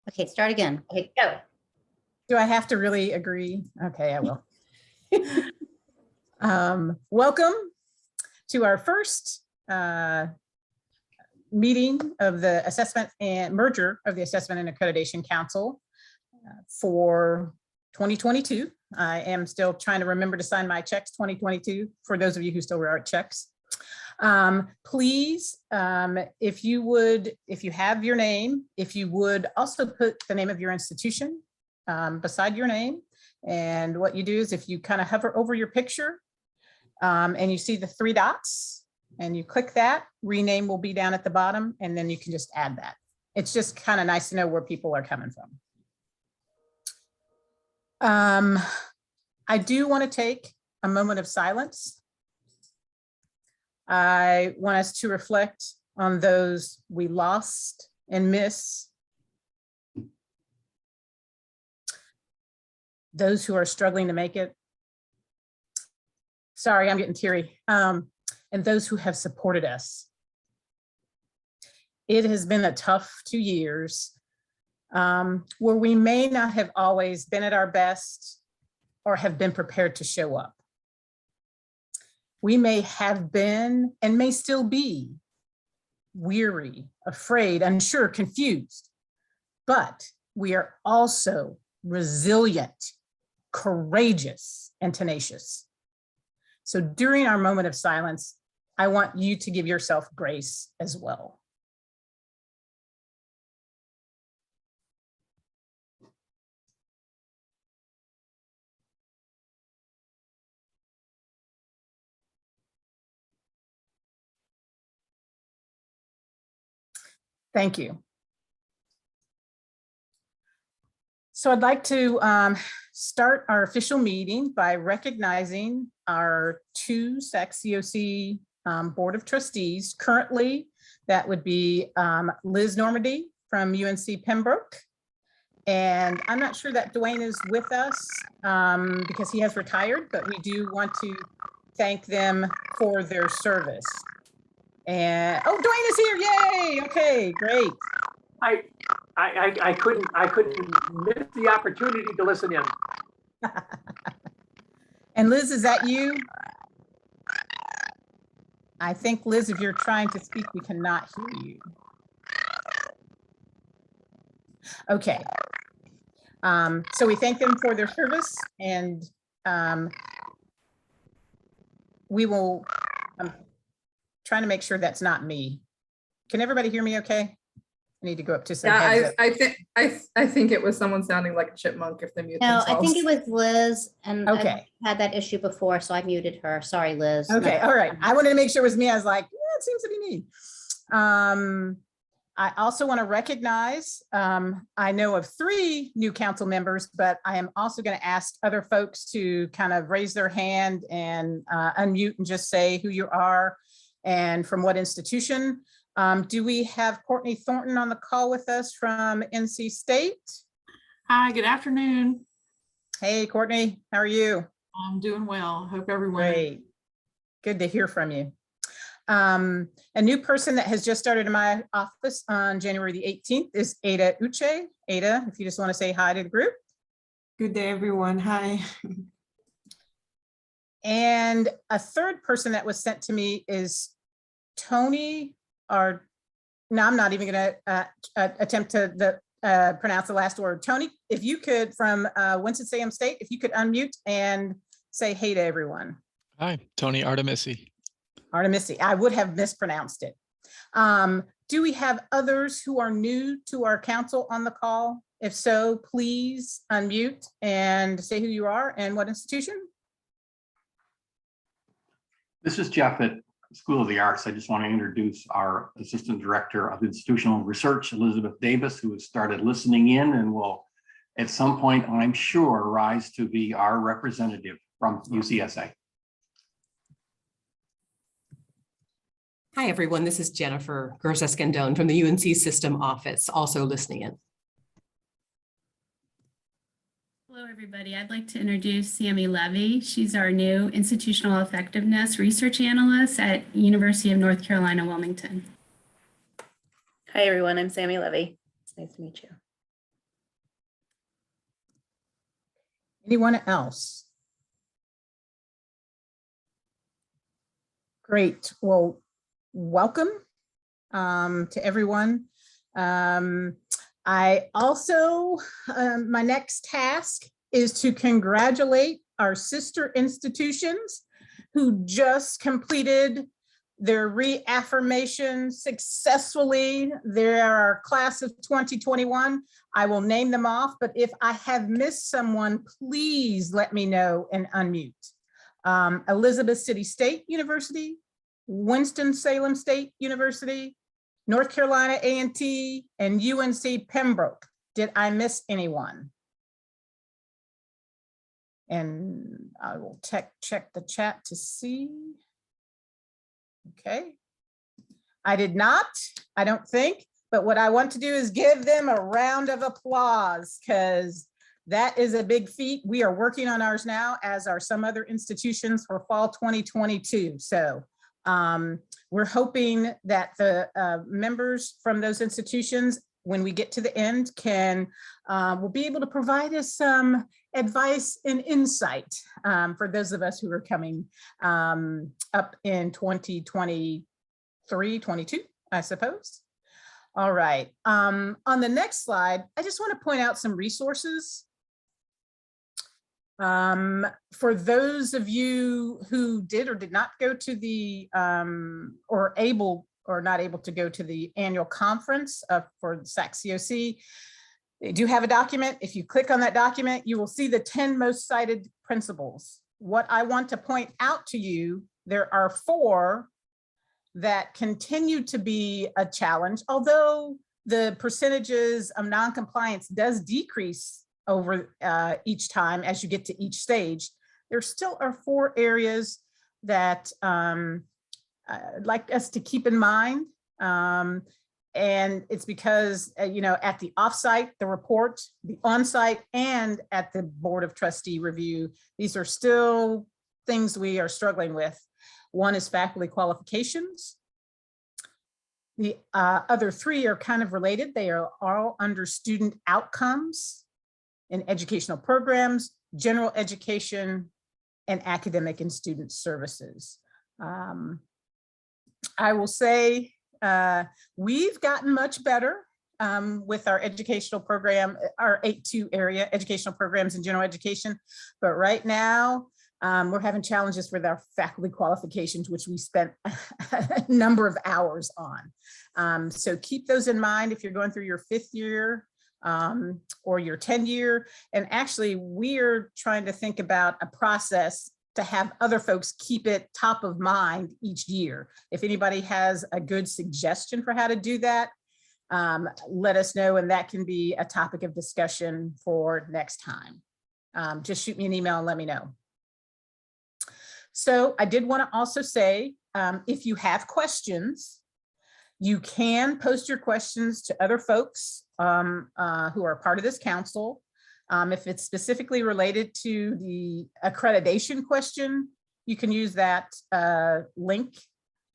Okay, start again. Okay, go. Do I have to really agree? Okay, I will. Welcome to our first meeting of the assessment and merger of the Assessment and Accreditation Council for 2022. I am still trying to remember to sign my checks 2022 for those of you who still write checks. Please, if you have your name, if you would also put the name of your institution beside your name. And what you do is if you kind of hover over your picture and you see the 3 dots and you click that, rename will be down at the bottom, and then you can just add that. It's just kind of nice to know where people are coming from. I do want to take a moment of silence. I want us to reflect on those we lost and miss, those who are struggling to make it. Sorry, I'm getting teary. And those who have supported us. It has been a tough 2 years where we may not have always been at our best or have been prepared to show up. We may have been and may still be weary, afraid, unsure, confused, but we are also resilient, courageous, and tenacious. So during our moment of silence, I want you to give yourself grace as well. Thank you. So I'd like to start our official meeting by recognizing our 2 SACSCOC Board of Trustees. Currently, that would be Liz Normandy from UNC Pembroke. And I'm not sure that Dwayne is with us because he has retired, but we do want to thank them for their service. And oh, Dwayne is here! Yay! Okay, great. I couldn't miss the opportunity to listen in. And Liz, is that you? I think, Liz, if you're trying to speak, we cannot hear you. Okay. So we thank them for their service, and we will. I'm trying to make sure that's not me. Can everybody hear me okay? I need to go up to some. Yeah, I think it was someone sounding like a chipmunk if they mute themselves. I think it was Liz, and okay. I had that issue before, so I muted her. Sorry, Liz. Okay, all right. I wanted to make sure it was me. I was like, yeah, it seems to be me. I also want to recognize, I know of 3 new council members, but I am also going to ask other folks to kind of raise their hand and unmute and just say who you are and from what institution. Do we have Courtney Thornton on the call with us from NC State? Hi, good afternoon. Hey, Courtney, how are you? I'm doing well. Hope everyone. Great. Good to hear from you. A new person that has just started in my office on January the 18th is Ada Uche. Ada, if you just want to say hi to the group. Good day, everyone. Hi. And a third person that was sent to me is Tony, no, I'm not even going to attempt to pronounce the last word. Tony, if you could, from Winston-Salem State, if you could unmute and say hey to everyone. Hi, Tony Artemisi. Artemisi, I would have mispronounced it. Do we have others who are new to our council on the call? If so, please unmute and say who you are and what institution. This is Jeff at School of the Arts. I just want to introduce our Assistant Director of Institutional Research, Elizabeth Davis, who has started listening in and will, at some point, I'm sure, rise to be our representative from UCSA. Hi, everyone. This is Jennifer Garza-Scandone from the UNC System office, also listening in. Hello, everybody. I'd like to introduce Sammy Levy. She's our new Institutional Effectiveness Research Analyst at University of North Carolina, Wilmington. Hi, everyone. I'm Sammy Levy. It's nice to meet you. Anyone else? Great. Well, welcome to everyone. I also, my next task is to congratulate our sister institutions who just completed their reaffirmation successfully. Their class of 2021. I will name them off, but if I have missed someone, please let me know and unmute. Elizabeth City State University, Winston-Salem State University, North Carolina A&T, and UNC Pembroke. Did I miss anyone? And I will check the chat to see. Okay. I did not, I don't think, but what I want to do is give them a round of applause because that is a big feat. We are working on ours now, as are some other institutions, for fall 2022. So we're hoping that the members from those institutions, when we get to the end, will be able to provide us some advice and insight for those of us who are coming up in 2023, 22, I suppose. All right. On the next slide, I just want to point out some resources. For those of you who did or did not go to the, or not able to go to the annual conference for the SACSCOC, they do have a document. If you click on that document, you will see the 10 most cited principles. What I want to point out to you, there are 4 that continue to be a challenge, although the percentages of non-compliance does decrease over each time as you get to each stage. There still are 4 areas that I'd like us to keep in mind. And it's because, at the offsite, the report, the onsite, and at the Board of Trustee review, these are still things we are struggling with. One is faculty qualifications. The other 3 are kind of related. They are all under student outcomes and educational programs, general education, and academic and student services. I will say we've gotten much better with our educational program, our 8-2 area, educational programs and general education. But right now, we're having challenges with our faculty qualifications, which we spent a number of hours on. So keep those in mind if you're going through your 5th year or your 10th year. And actually, we're trying to think about a process to have other folks keep it top of mind each year. If anybody has a good suggestion for how to do that, let us know, and that can be a topic of discussion for next time. Just shoot me an email and let me know. So I did want to also say, if you have questions, you can post your questions to other folks who are part of this council. If it's specifically related to the accreditation question, you can use that link.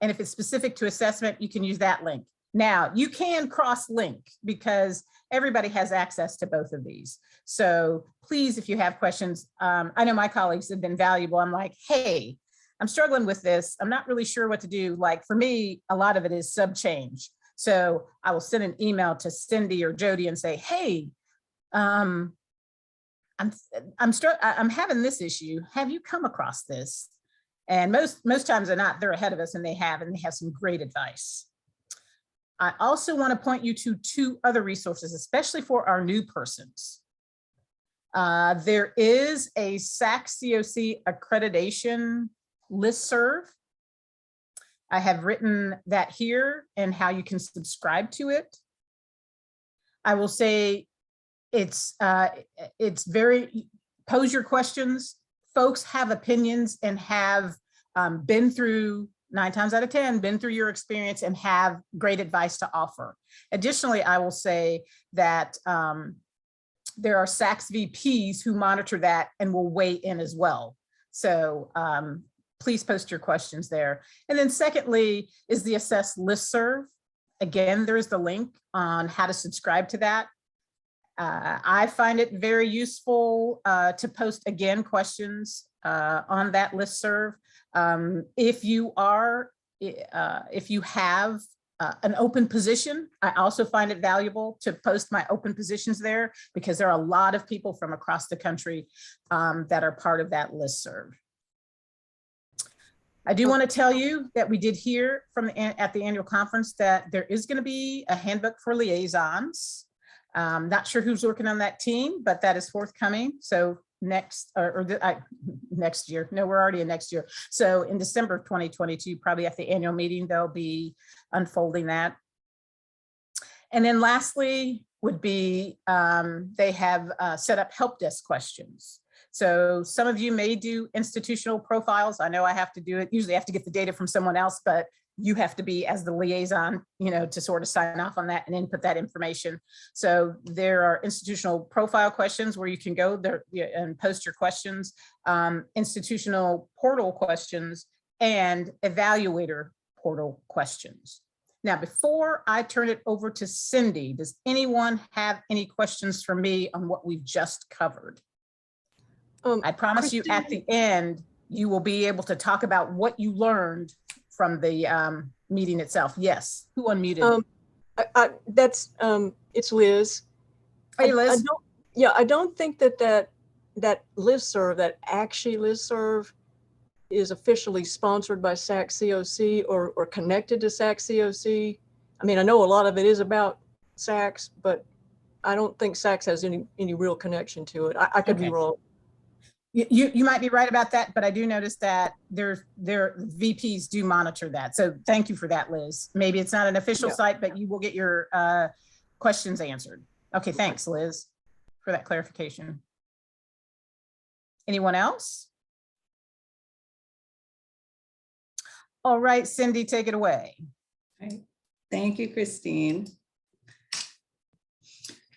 And if it's specific to assessment, you can use that link. Now, you can cross-link because everybody has access to both of these. So please, if you have questions, I know my colleagues have been valuable. I'm like, hey, I'm struggling with this. I'm not really sure what to do. Like for me, a lot of it is sub-change. So I will send an email to Cyndi or Jody and say, hey, I'm having this issue. Have you come across this? And most times they're not, they're ahead of us, and they have some great advice. I also want to point you to 2 other resources, especially for our new persons. There is a SACSCOC accreditation listserv. I have written that here and how you can subscribe to it. I will say it's very, pose your questions. Folks have opinions and have been through, 9 times out of 10, been through your experience and have great advice to offer. Additionally, I will say that there are SACS VPs who monitor that and will weigh in as well. So please post your questions there. And then secondly is the Assess listserv. Again, there is the link on how to subscribe to that. I find it very useful to post again questions on that listserv. If you have an open position, I also find it valuable to post my open positions there because there are a lot of people from across the country that are part of that listserv. I do want to tell you that we did hear at the annual conference that there is going to be a handbook for liaisons. Not sure who's working on that team, but that is forthcoming. So next year, no, we're already in next year. So in December of 2022, probably at the annual meeting, they'll be unfolding that. And then lastly would be they have set up help desk questions. So some of you may do institutional profiles. I know I have to do it. Usually I have to get the data from someone else, but you have to be as the liaison, to sort of sign off on that and input that information. So there are institutional profile questions where you can go there and post your questions, institutional portal questions, and evaluator portal questions. Now, before I turn it over to Cyndi, does anyone have any questions for me on what we've just covered? I promise you at the end, you will be able to talk about what you learned from the meeting itself. Yes, who unmuted? It's Liz. Hey, Liz. I don't think that listserv, that actually listserv, is officially sponsored by SACSCOC or connected to SACSCOC. I mean, I know a lot of it is about SACS, but I don't think SACS has any real connection to it. I could be wrong. You might be right about that, but I do notice that their VPs do monitor that. So thank you for that, Liz. Maybe it's not an official site, but you will get your questions answered. Okay, thanks, Liz, for that clarification. Anyone else? All right, Cyndi, take it away. Right. Thank you, Christine.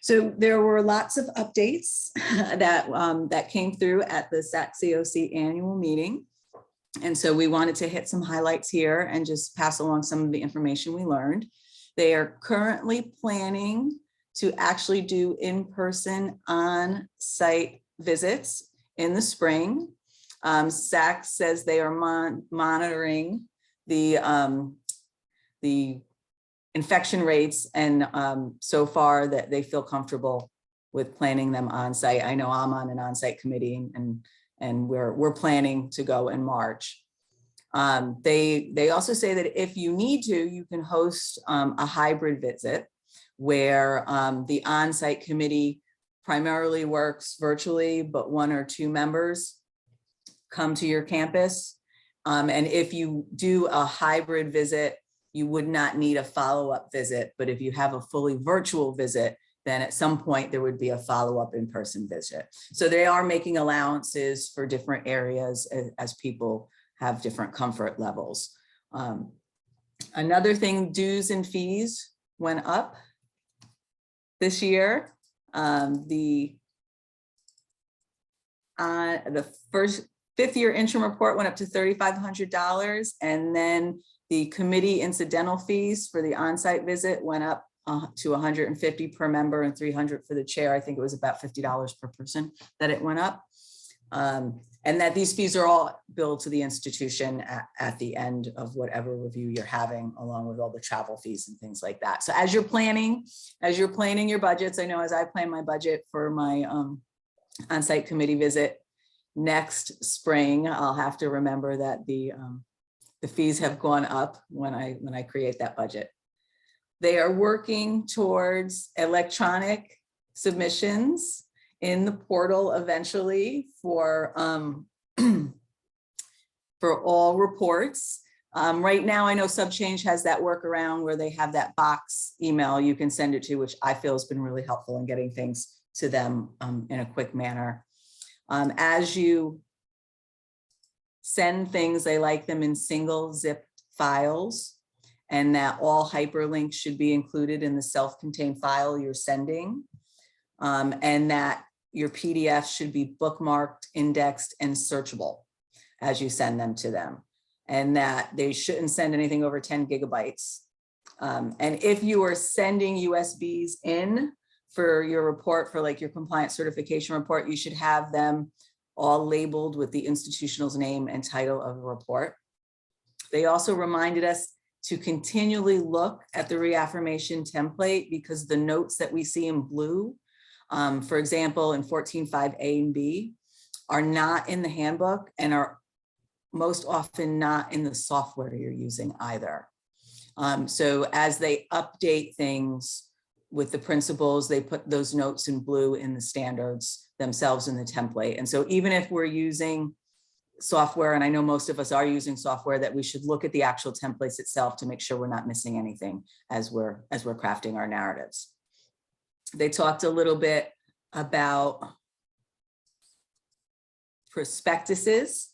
So there were lots of updates that came through at the SACSCOC annual meeting. And so we wanted to hit some highlights here and just pass along some of the information we learned. They are currently planning to actually do in-person on-site visits in the spring. SACS says they are monitoring the infection rates, and so far that they feel comfortable with planning them on site. I know I'm on an on-site committee, and we're planning to go in March. They also say that if you need to, you can host a hybrid visit where the on-site committee primarily works virtually, but 1 or 2 members come to your campus. And if you do a hybrid visit, you would not need a follow-up visit, but if you have a fully virtual visit, then at some point there would be a follow-up in-person visit. So they are making allowances for different areas as people have different comfort levels. Another thing, dues and fees went up this year. The first 5th year interim report went up to $3,500, and then the committee incidental fees for the on-site visit went up to $150 per member and $300 for the chair. I think it was about $50 per person that it went up. And that these fees are all billed to the institution at the end of whatever review you're having, along with all the travel fees and things like that. So as you're planning your budgets, I know as I plan my budget for my on-site committee visit next spring, I'll have to remember that the fees have gone up when I create that budget. They are working towards electronic submissions in the portal eventually for all reports. Right now, I know SubChange has that workaround where they have that box email you can send it to, which I feel has been really helpful in getting things to them in a quick manner. As you send things, they like them in single zipped files, and that all hyperlinks should be included in the self-contained file you're sending, and that your PDF should be bookmarked, indexed, and searchable as you send them to them, and that they shouldn't send anything over 10 gigabytes. And if you are sending USBs in for your report, for like your compliance certification report, you should have them all labeled with the institutional's name and title of the report. They also reminded us to continually look at the reaffirmation template because the notes that we see in blue, for example, in 14.5A and B, are not in the handbook and are most often not in the software you're using either. So as they update things with the principles, they put those notes in blue in the standards themselves in the template. And so even if we're using software, and I know most of us are using software, that we should look at the actual templates itself to make sure we're not missing anything as we're crafting our narratives. They talked a little bit about prospectuses.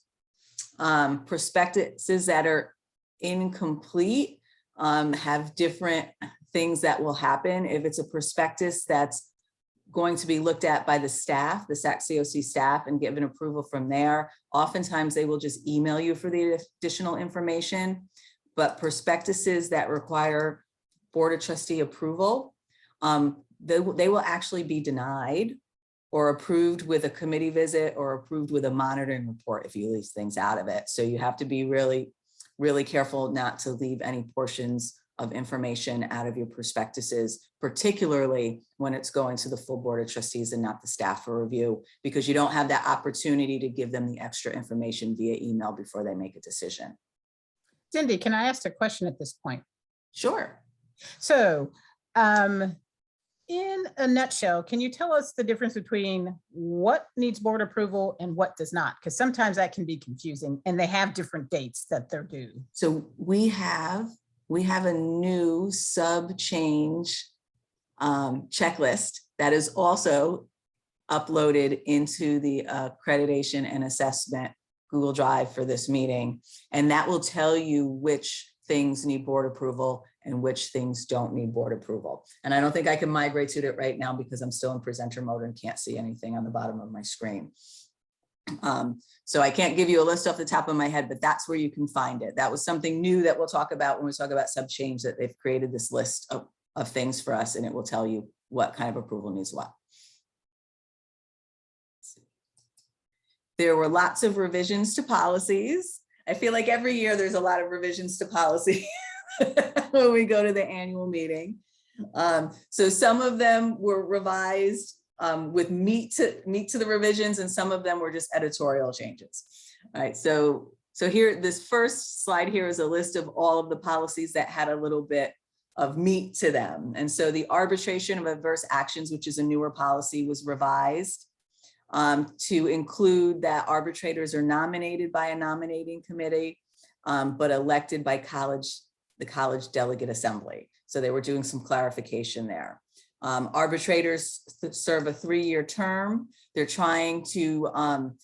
Prospectuses that are incomplete have different things that will happen. If it's a prospectus that's going to be looked at by the staff, the SACSCOC staff, and given approval from there, oftentimes they will just email you for the additional information. But prospectuses that require Board of Trustee approval, they will actually be denied or approved with a committee visit or approved with a monitoring report if you leave things out of it. So you have to be really, really careful not to leave any portions of information out of your prospectuses, particularly when it's going to the full Board of Trustees and not the staff for review, because you don't have that opportunity to give them the extra information via email before they make a decision. Cyndi, can I ask a question at this point? Sure. So in a nutshell, can you tell us the difference between what needs board approval and what does not? Because sometimes that can be confusing and they have different dates that they're due. So we have a new sub-change checklist that is also uploaded into the accreditation and assessment Google Drive for this meeting. And that will tell you which things need board approval and which things don't need board approval. And I don't think I can migrate to it right now because I'm still in presenter mode and can't see anything on the bottom of my screen. So I can't give you a list off the top of my head, but that's where you can find it. That was something new that we'll talk about when we talk about sub-change, that they've created this list of things for us, and it will tell you what kind of approval needs what. There were lots of revisions to policies. I feel like every year there's a lot of revisions to policy when we go to the annual meeting. So some of them were revised with meat to the revisions, and some of them were just editorial changes. All right, so here, this first slide here is a list of all of the policies that had a little bit of meat to them. And so the arbitration of adverse actions, which is a newer policy, was revised to include that arbitrators are nominated by a nominating committee, but elected by the college delegate assembly. So they were doing some clarification there. Arbitrators serve a 3-year term. They're trying to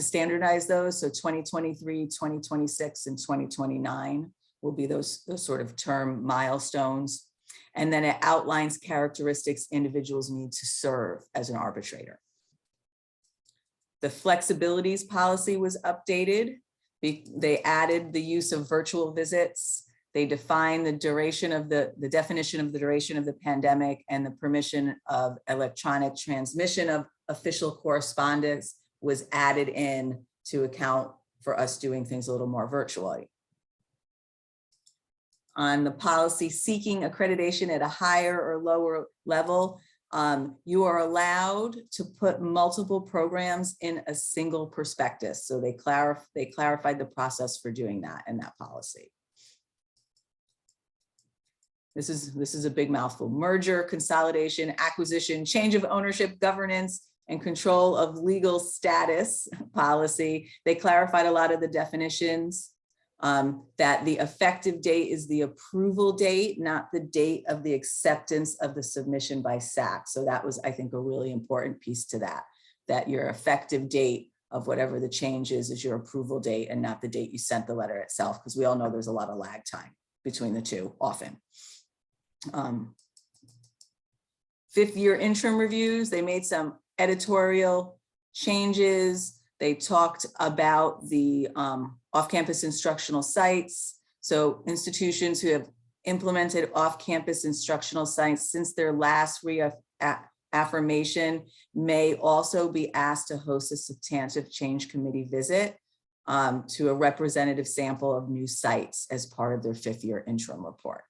standardize those. So 2023, 2026, and 2029 will be those sort of term milestones. And then it outlines characteristics individuals need to serve as an arbitrator. The flexibilities policy was updated. They added the use of virtual visits. They define the duration of the definition of the duration of the pandemic, and the permission of electronic transmission of official correspondence was added in to account for us doing things a little more virtually. On the policy seeking accreditation at a higher or lower level, you are allowed to put multiple programs in a single prospectus. So they clarified the process for doing that in that policy. This is a big mouthful. Merger, consolidation, acquisition, change of ownership, governance, and control of legal status policy. They clarified a lot of the definitions, that the effective date is the approval date, not the date of the acceptance of the submission by SAC. So that was, I think, a really important piece to that your effective date of whatever the change is your approval date and not the date you sent the letter itself, because we all know there's a lot of lag time between the two often. 5th-year interim reviews, they made some editorial changes. They talked about the off-campus instructional sites. So institutions who have implemented off-campus instructional sites since their last affirmation may also be asked to host a substantive change committee visit to a representative sample of new sites as part of their 5th-year interim report.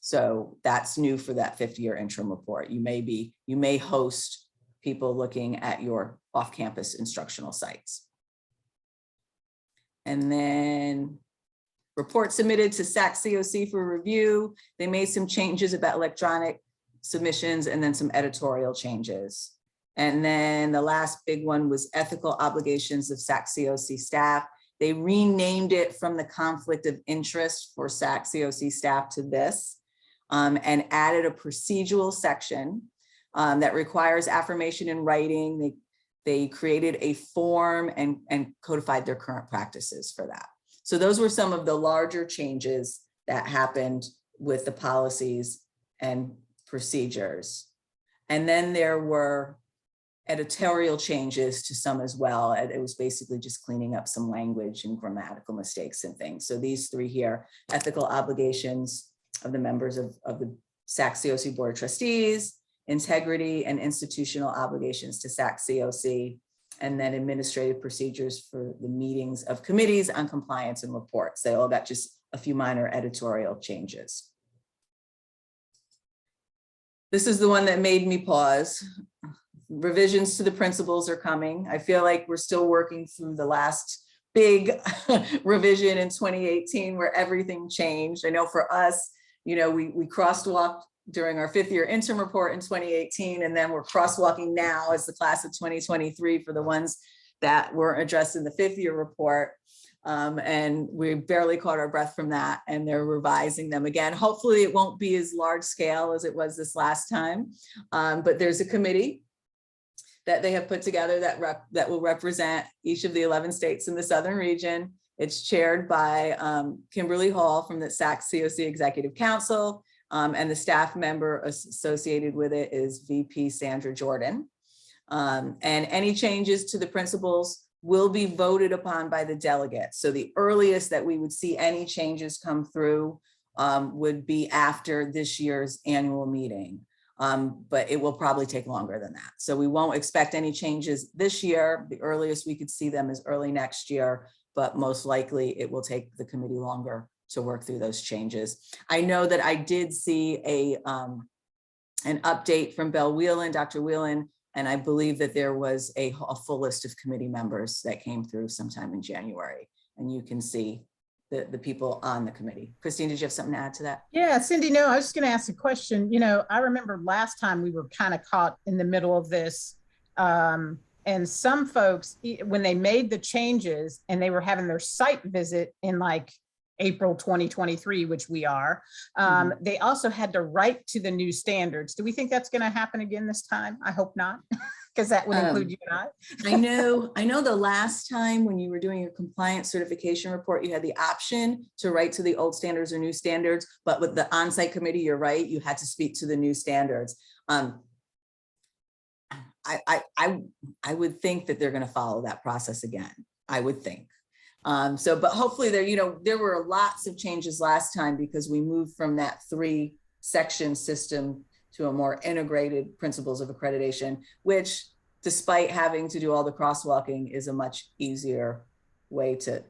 So that's new for that 5th-year interim report. You may host people looking at your off-campus instructional sites. And then report submitted to SACSCOC for review. They made some changes about electronic submissions and then some editorial changes. And then the last big one was ethical obligations of SACSCOC staff. They renamed it from the conflict of interest for SACSCOC staff to this, and added a procedural section that requires affirmation in writing. They created a form and codified their current practices for that. So those were some of the larger changes that happened with the policies and procedures. And then there were editorial changes to some as well. It was basically just cleaning up some language and grammatical mistakes and things. So these 3 here, ethical obligations of the members of the SACSCOC Board of Trustees, integrity and institutional obligations to SACSCOC, and then administrative procedures for the meetings of committees on compliance and reports. They all got just a few minor editorial changes. This is the one that made me pause. Revisions to the principles are coming. I feel like we're still working through the last big revision in 2018 where everything changed. I know for us, we crosswalked during our 5th-year interim report in 2018, and then we're crosswalking now as the class of 2023 for the ones that weren't addressed in the 5th-year report. And we barely caught our breath from that, and they're revising them again. Hopefully it won't be as large scale as it was this last time, but there's a committee that they have put together that will represent each of the 11 states in the Southern region. It's chaired by Kimberly Hall from the SACSCOC Executive Council, and the staff member associated with it is VP Sandra Jordan. And any changes to the principles will be voted upon by the delegates. So the earliest that we would see any changes come through would be after this year's annual meeting. But it will probably take longer than that. So we won't expect any changes this year. The earliest we could see them is early next year, but most likely it will take the committee longer to work through those changes. I know that I did see an update from Belle Whelan, Dr. Whelan, and I believe that there was a full list of committee members that came through sometime in January, and you can see the people on the committee. Christine, did you have something to add to that? Yeah, Cyndi, no, I was just going to ask a question. I remember last time we were kind of caught in the middle of this. And some folks, when they made the changes and they were having their site visit in like April 2023, which we are, they also had to write to the new standards. Do we think that's going to happen again this time? I hope not, because that would include you and I. I know the last time when you were doing your compliance certification report, you had the option to write to the old standards or new standards, but with the on-site committee, you're right, you had to speak to the new standards. I would think that they're going to follow that process again. I would think. But hopefully there were lots of changes last time because we moved from that 3-section system to a more integrated principles of accreditation, which despite having to do all the crosswalking is a much easier way to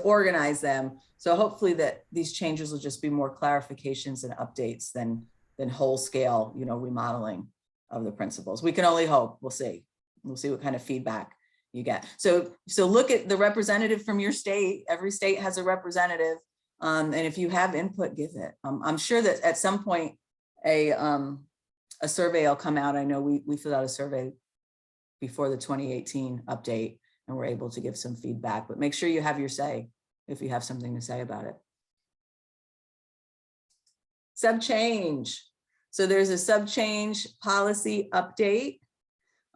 organize them. So hopefully that these changes will just be more clarifications and updates than whole scale, remodeling of the principles. We can only hope. We'll see. We'll see what kind of feedback you get. So look at the representative from your state. Every state has a representative. And if you have input, give it. I'm sure that at some point a survey will come out. I know we filled out a survey before the 2018 update and we're able to give some feedback, but make sure you have your say if you have something to say about it. Sub-change. So there's a sub-change policy update.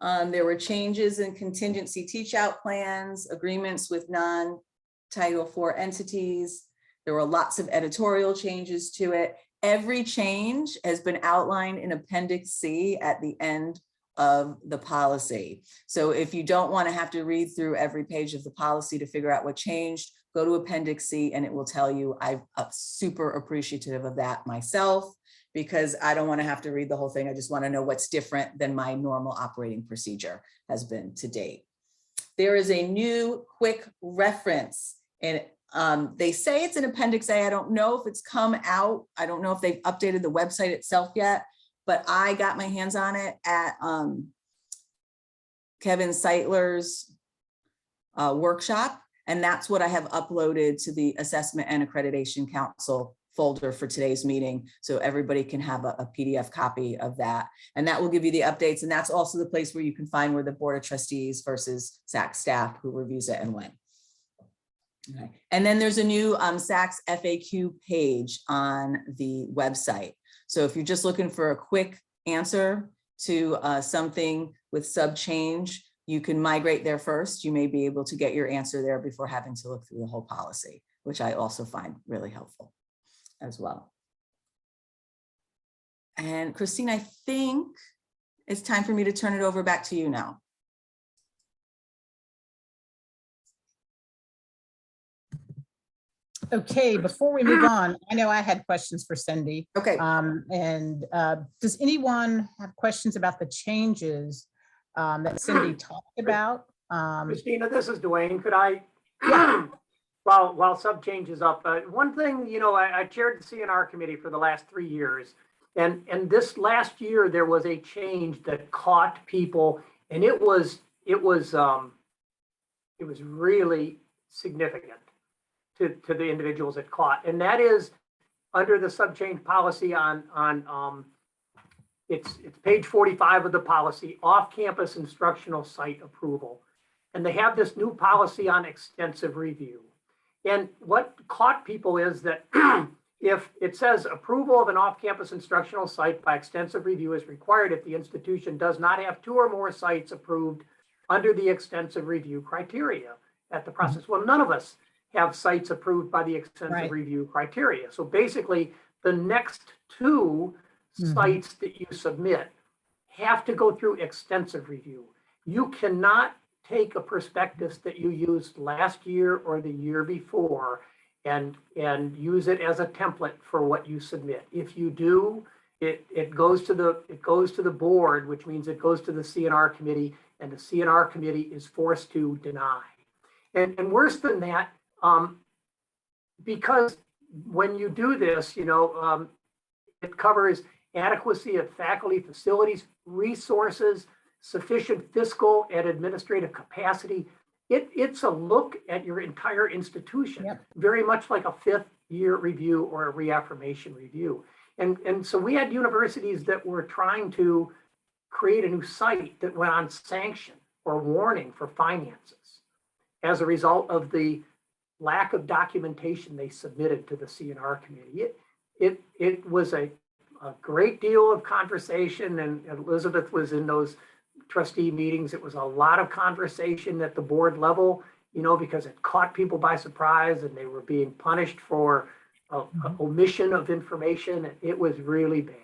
There were changes in contingency teach-out plans, agreements with non-Title IV entities. There were lots of editorial changes to it. Every change has been outlined in Appendix C at the end of the policy. So if you don't want to have to read through every page of the policy to figure out what changed, go to Appendix C and it will tell you. I'm super appreciative of that myself. because I don't want to have to read the whole thing. I just want to know what's different than my normal operating procedure has been to date. There is a new quick reference, and they say it's an Appendix A. I don't know if it's come out. I don't know if they've updated the website itself yet, but I got my hands on it at Kevin Seitler's workshop. And that's what I have uploaded to the Assessment and Accreditation Council folder for today's meeting. So everybody can have a PDF copy of that. And that will give you the updates. And that's also the place where you can find where the Board of Trustees versus SAC staff who reviews it and when. Okay. And then there's a new SACS FAQ page on the website. So if you're just looking for a quick answer to something with sub change, you can migrate there first. You may be able to get your answer there before having to look through the whole policy, which I also find really helpful as well. And Christine, I think it's time for me to turn it over back to you now. Okay, before we move on, I know I had questions for Cyndi. Okay. Does anyone have questions about the changes that Cyndi talked about? Christina, this is Dwayne. Could I, Yeah. while sub change is up, one thing, you know, I chaired the CNR committee for the last 3 years. And this last year, there was a change that caught people, and it was really significant to the individuals it caught. And that is under the sub change policy on it's page 45 of the policy, off-campus instructional site approval. And they have this new policy on extensive review. And what caught people is that if it says approval of an off-campus instructional site by extensive review is required if the institution does not have 2 or more sites approved under the extensive review criteria at the process. Well, none of us have sites approved by the extensive review criteria. So basically, the next 2 sites that you submit have to go through extensive review. You cannot take a prospectus that you used last year or the year before and use it as a template for what you submit. If you do, it goes to the board, which means it goes to the CNR committee, and the CNR committee is forced to deny. And worse than that, because when you do this, you know, it covers adequacy of faculty, facilities, resources, sufficient fiscal and administrative capacity. It's a look at your entire institution, very much like a 5th year review or a reaffirmation review. And so we had universities that were trying to create a new site that went on sanction or warning for finances as a result of the lack of documentation they submitted to the CNR committee. It was a great deal of conversation, and Elizabeth was in those trustee meetings. It was a lot of conversation at the board level, you know, because it caught people by surprise and they were being punished for omission of information. It was really bad.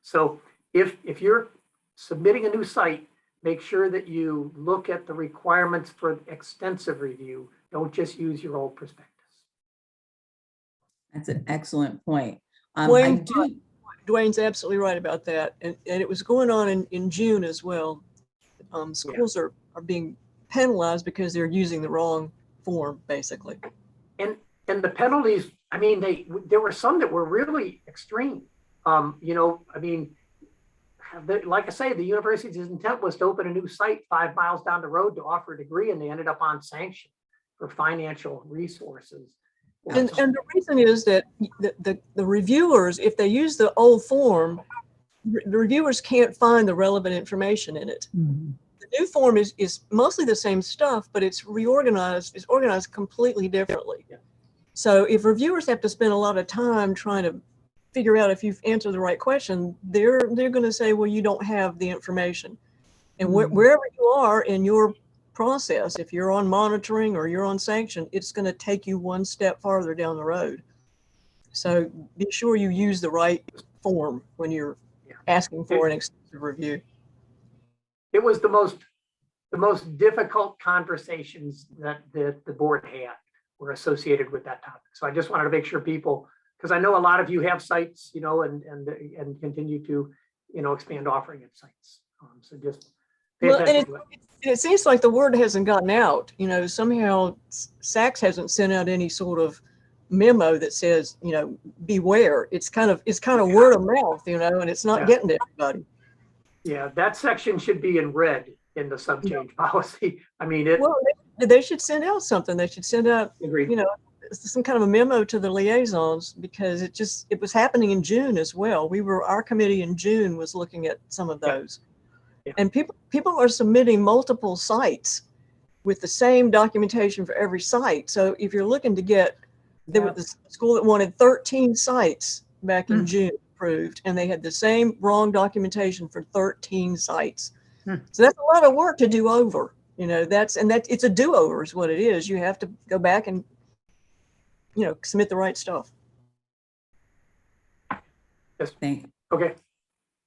So if you're submitting a new site, make sure that you look at the requirements for extensive review. Don't just use your old prospectus. That's an excellent point. Dwayne's absolutely right about that. And it was going on in June as well. Schools are being penalized because they're using the wrong form, basically. And the penalties, I mean, there were some that were really extreme. You know, I mean, like I say, the university's intent was to open a new site 5 miles down the road to offer a degree, and they ended up on sanction for financial resources. And the reason is that the reviewers, if they use the old form, the reviewers can't find the relevant information in it. The new form is mostly the same stuff, but it's organized completely differently. So if reviewers have to spend a lot of time trying to figure out if you've answered the right question, they're going to say, well, you don't have the information. And wherever you are in your process, if you're on monitoring or you're on sanction, it's going to take you one step farther down the road. So be sure you use the right form when you're asking for an extensive review. It was the most difficult conversations that the board had were associated with that topic. So I just wanted to make sure people because I know a lot of you have sites, you know, and continue to, you know, expand offering at sites. So just pay Well, attention to it. it seems like the word hasn't gotten out. You know, somehow SACS hasn't sent out any sort of memo that says, you know, beware. It's kind of word of mouth, you know, and it's not Yeah. getting to everybody. Yeah, that section should be in red in the sub change policy. I mean, it. Well, they should send out something. They should send out, Agreed. you know, some kind of a memo to the liaisons, because it was happening in June as well. Our committee in June was looking at some of those. Yeah. And people are submitting multiple sites with the same documentation for every site. So if you're looking to get, there was the school that wanted 13 sites back in June approved, and they had the same wrong documentation for 13 sites. So that's a lot of work to do over, you know, it's a do-over is what it is. You have to go back and, you know, submit the right stuff. Yes. Thank, Okay.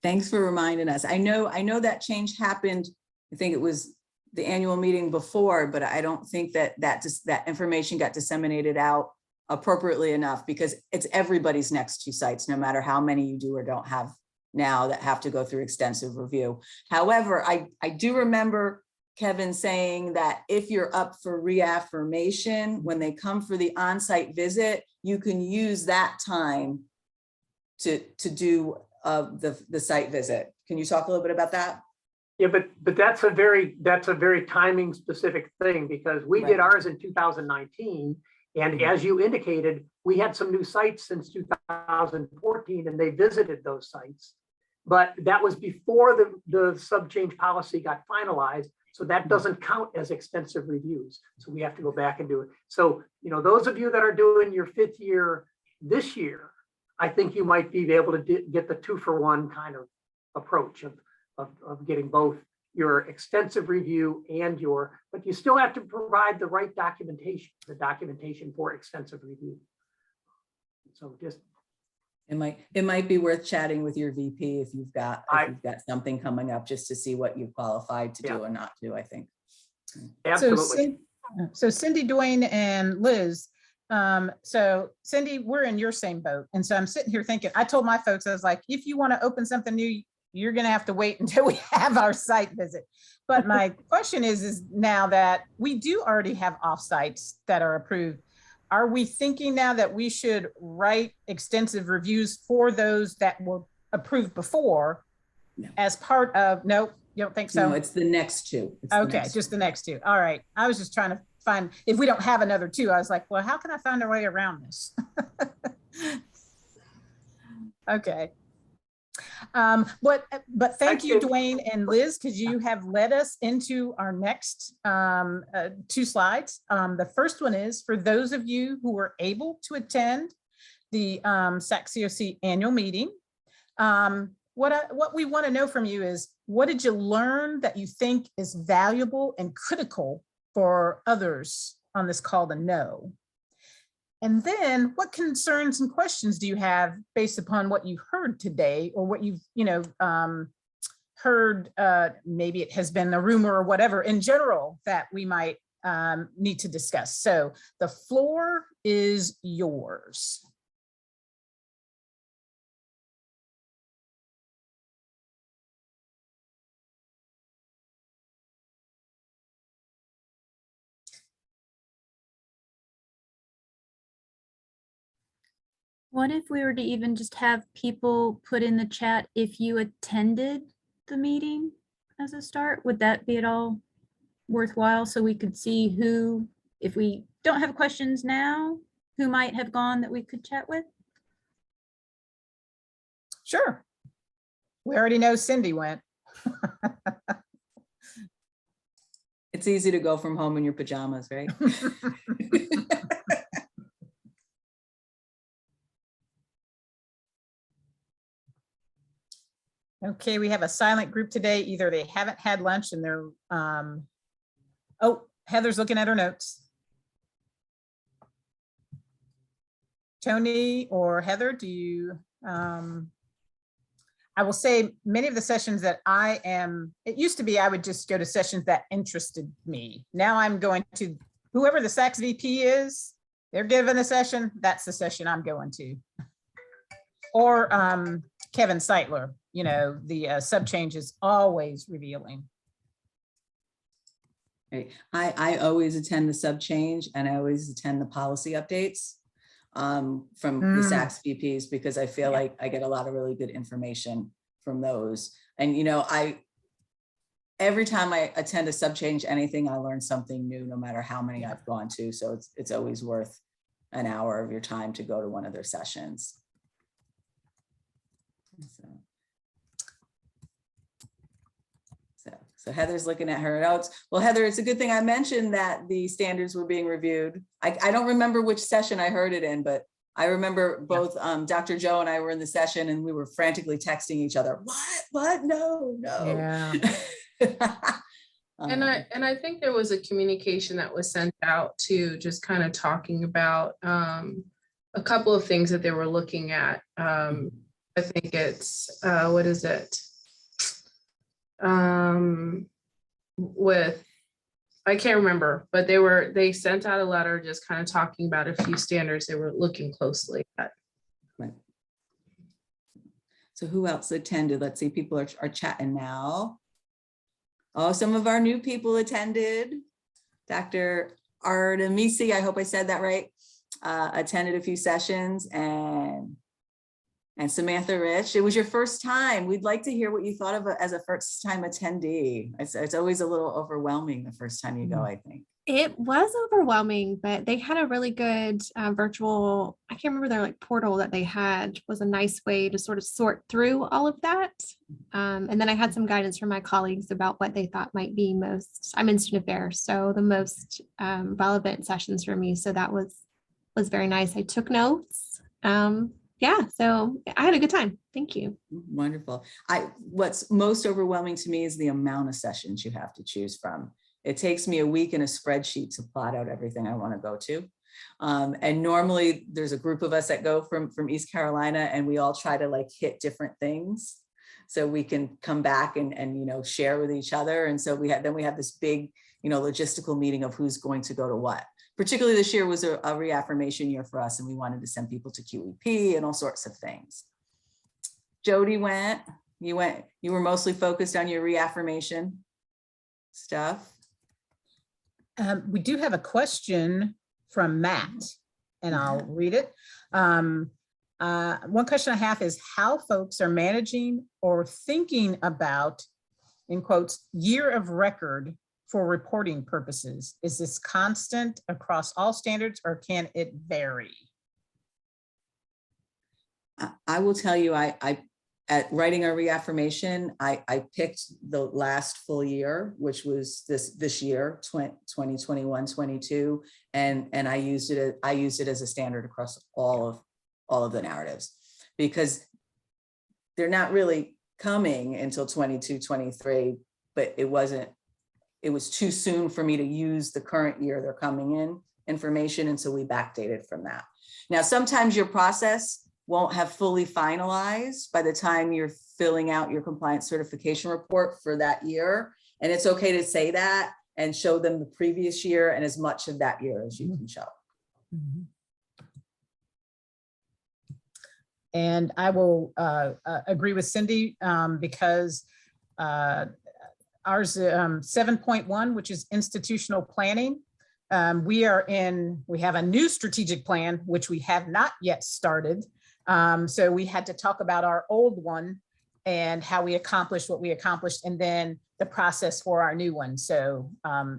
Thanks for reminding us. I know that change happened. I think it was the annual meeting before, but I don't think that information got disseminated out appropriately enough, because it's everybody's next 2 sites, no matter how many you do or don't have now that have to go through extensive review. However, I do remember Kevin saying that if you're up for reaffirmation, when they come for the on-site visit, you can use that time to do the site visit. Can you talk a little bit about that? Yeah, but that's a very timing specific thing, because we did ours in 2019. And as you indicated, we had some new sites since 2014, and they visited those sites. But that was before the sub change policy got finalized. So that doesn't count as extensive reviews. So we have to go back and do it. So, you know, those of you that are doing your 5th year this year, I think you might be able to get the 2-for-1 kind of approach of getting both your extensive review and but you still have to provide the right documentation, the documentation for extensive review. So just. It might be worth chatting with your VP if you've got something coming up, just to see what you've qualified to do or not do, I think. Absolutely. So Cyndi, Dwayne, and Liz, so Cyndi, we're in your same boat. And so I'm sitting here thinking, I told my folks, I was like, if you want to open something new, you're going to have to wait until we have our site visit. But my question is now that we do already have offsites that are approved, are we thinking now that we should write extensive reviews for those that were approved before as part of, no, you don't think so? No, it's the next 2. Okay, just the next 2. All right. I was just trying to find, if we don't have another 2, I was like, well, how can I find a way around this? Okay. But thank you, Dwayne and Liz, because you have led us into our next 2 slides. The first one is for those of you who were able to attend the SACSCOC annual meeting. What we want to know from you is, what did you learn that you think is valuable and critical for others on this call to know? And then what concerns and questions do you have based upon what you heard today, or what you've, heard, maybe it has been a rumor or whatever in general that we might need to discuss. So the floor is yours. What if we were to even just have people put in the chat if you attended the meeting as a start? Would that be at all worthwhile, so we could see who, if we don't have questions now, who might have gone that we could chat with? Sure. We already know Cyndi went. It's easy to go from home in your pajamas, right? Okay, we have a silent group today. Either they haven't had lunch and they're, oh, Heather's looking at her notes. Tony or Heather, do you, I will say many of the sessions that it used to be I would just go to sessions that interested me. Now I'm going to whoever the SACS VP is, they're giving a session, that's the session I'm going to. Or Kevin Seitler, you know, the sub change is always revealing. Right. I always attend the sub change and I always attend the policy updates from the SACS VPs because I feel like I get a lot of really good information from those. And, you know, every time I attend a sub change anything, I learn something new, no matter how many I've gone to. So it's always worth an hour of your time to go to one of their sessions. So Heather's looking at her notes. Well, Heather, it's a good thing I mentioned that the standards were being reviewed. I don't remember which session I heard it in, but I remember both Dr. Joe and I were in the session and we were frantically texting each other. What? No. Yeah. And I think there was a communication that was sent out to just kind of talking about a couple of things that they were looking at. I think it's what is it? With I can't remember, but they sent out a letter just kind of talking about a few standards they were looking closely at. Right. So who else attended? Let's see, people are chatting now. Oh, some of our new people attended. Dr. Artemisi, I hope I said that right, attended a few sessions, and Samantha Rich, it was your first time. We'd like to hear what you thought of it as a first time attendee. It's always a little overwhelming the first time you go, I think. It was overwhelming, but they had a really good virtual, I can't remember their like portal that they had was a nice way to sort of sort through all of that. And then I had some guidance from my colleagues about what they thought might be most, I'm in student affairs, so the most relevant sessions for me. So that was very nice. I took notes. Yeah, so I had a good time. Thank you. Wonderful. What's most overwhelming to me is the amount of sessions you have to choose from. It takes me a week in a spreadsheet to plot out everything I want to go to. And normally there's a group of us that go from East Carolina and we all try to like hit different things so we can come back and you know, share with each other. And so we have this big, you know, logistical meeting of who's going to go to what. Particularly this year was a reaffirmation year for us and we wanted to send people to QEP and all sorts of things. Jody went, you were mostly focused on your reaffirmation stuff. We do have a question from Matt and I'll read it. One question I have is how folks are managing or thinking about, in quotes, year of record for reporting purposes. Is this constant across all standards or can it vary? I will tell you, at writing our reaffirmation, I picked the last full year, which was this year, 2021, 22, and I used it as a standard across all of the narratives because they're not really coming until 22, 23, but it was too soon for me to use the current year they're coming in information. And so we backdated from that. Now, sometimes your process won't have fully finalized by the time you're filling out your compliance certification report for that year. And it's okay to say that and show them the previous year and as much of that year as you can show. And I will agree with Cyndi because ours 7.1, which is institutional planning. We have a new strategic plan, which we have not yet started. So we had to talk about our old one and how we accomplished what we accomplished and then the process for our new one. So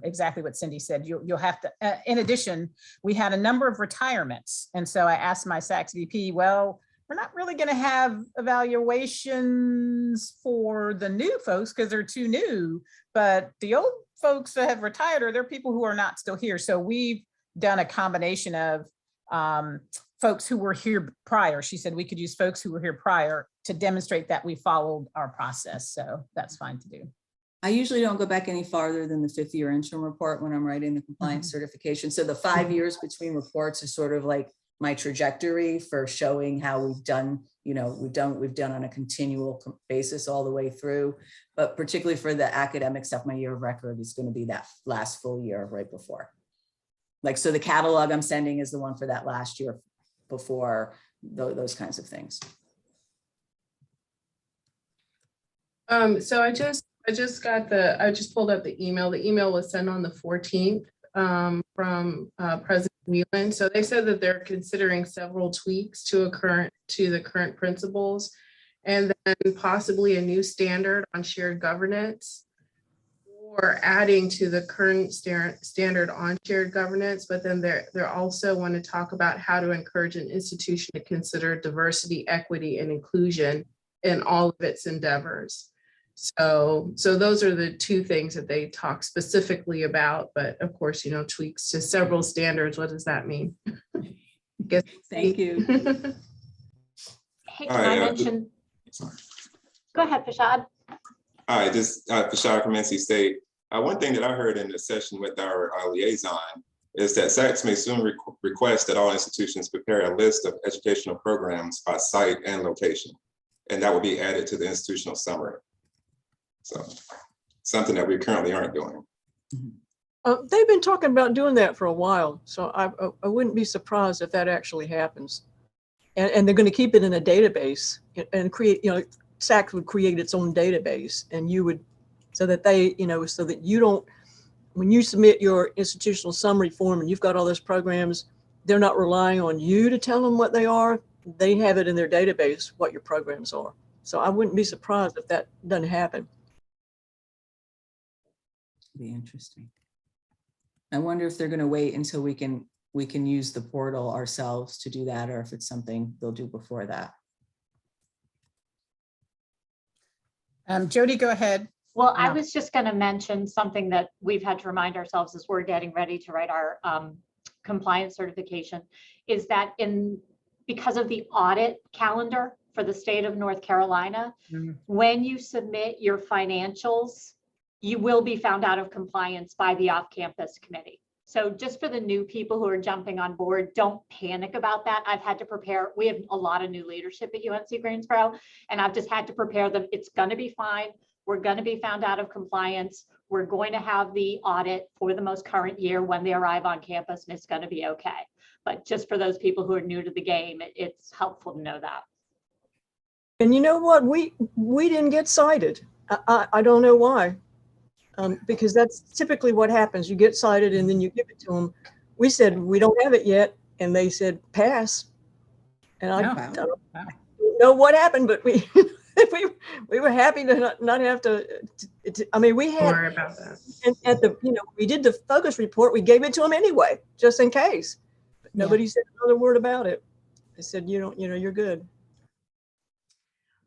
exactly what Cyndi said, you'll have to, in addition, we had a number of retirements. And so I asked my SACS VP, well, we're not really going to have evaluations for the new folks because they're too new, but the old folks that have retired or they're people who are not still here. So we've done a combination of folks who were here prior. She said we could use folks who were here prior to demonstrate that we followed our process. So that's fine to do. I usually don't go back any farther than the 5th year interim report when I'm writing the compliance certification. So the 5 years between reports is sort of like my trajectory for showing how we've done, you know, we've done on a continual basis all the way through, but particularly for the academic stuff, my year of record is going to be that last full year right before. Like, so the catalog I'm sending is the one for that last year before, those kinds of things. So I just pulled up the email. The email was sent on the 14th from President Whelan. So they said that they're considering several tweaks to the current principles, and then possibly a new standard on shared governance, or adding to the current standard on shared governance. But then they're also want to talk about how to encourage an institution to consider diversity, equity, and inclusion in all of its endeavors. So those are the two things that they talk specifically about, but of course, you know, tweaks to several standards. What does that mean? Thank you. Hey, can I mention? Go ahead, Fashad. Hi, this is Fashad from NC State. One thing that I heard in the session with our liaison is that SACS may soon request that all institutions prepare a list of educational programs by site and location, and that will be added to the institutional summary. So something that we currently aren't doing. They've been talking about doing that for a while, so I wouldn't be surprised if that actually happens. And they're going to keep it in a database and create, you know, SACS would create its own database, and you would, so that they, you know, so that you don't, when you submit your institutional summary form and you've got all those programs, they're not relying on you to tell them what they are. They have it in their database, what your programs are. So I wouldn't be surprised if that doesn't happen. Be interesting. I wonder if they're going to wait until we can use the portal ourselves to do that, or if it's something they'll do before that. Jody, go ahead. Well, I was just going to mention something that we've had to remind ourselves as we're getting ready to write our compliance certification, is that because of the audit calendar for the state of North Carolina, when you submit your financials, you will be found out of compliance by the off-campus committee. So just for the new people who are jumping on board, don't panic about that. I've had to prepare, we have a lot of new leadership at UNC Greensboro, and I've just had to prepare them. It's going to be fine. We're going to be found out of compliance. We're going to have the audit for the most current year when they arrive on campus, and it's going to be okay. But just for those people who are new to the game, it's helpful to know that. And you know what? We didn't get cited. I don't know why. Because that's typically what happens. You get cited and then you give it to them. We said, we don't have it yet. And they said, pass. And I don't know what happened, but we were happy to not have to, I mean, we had, Sorry about that. And at the, you know, we did the focus report, we gave it to them anyway, just in case. But nobody said another word about it. They said, you're good.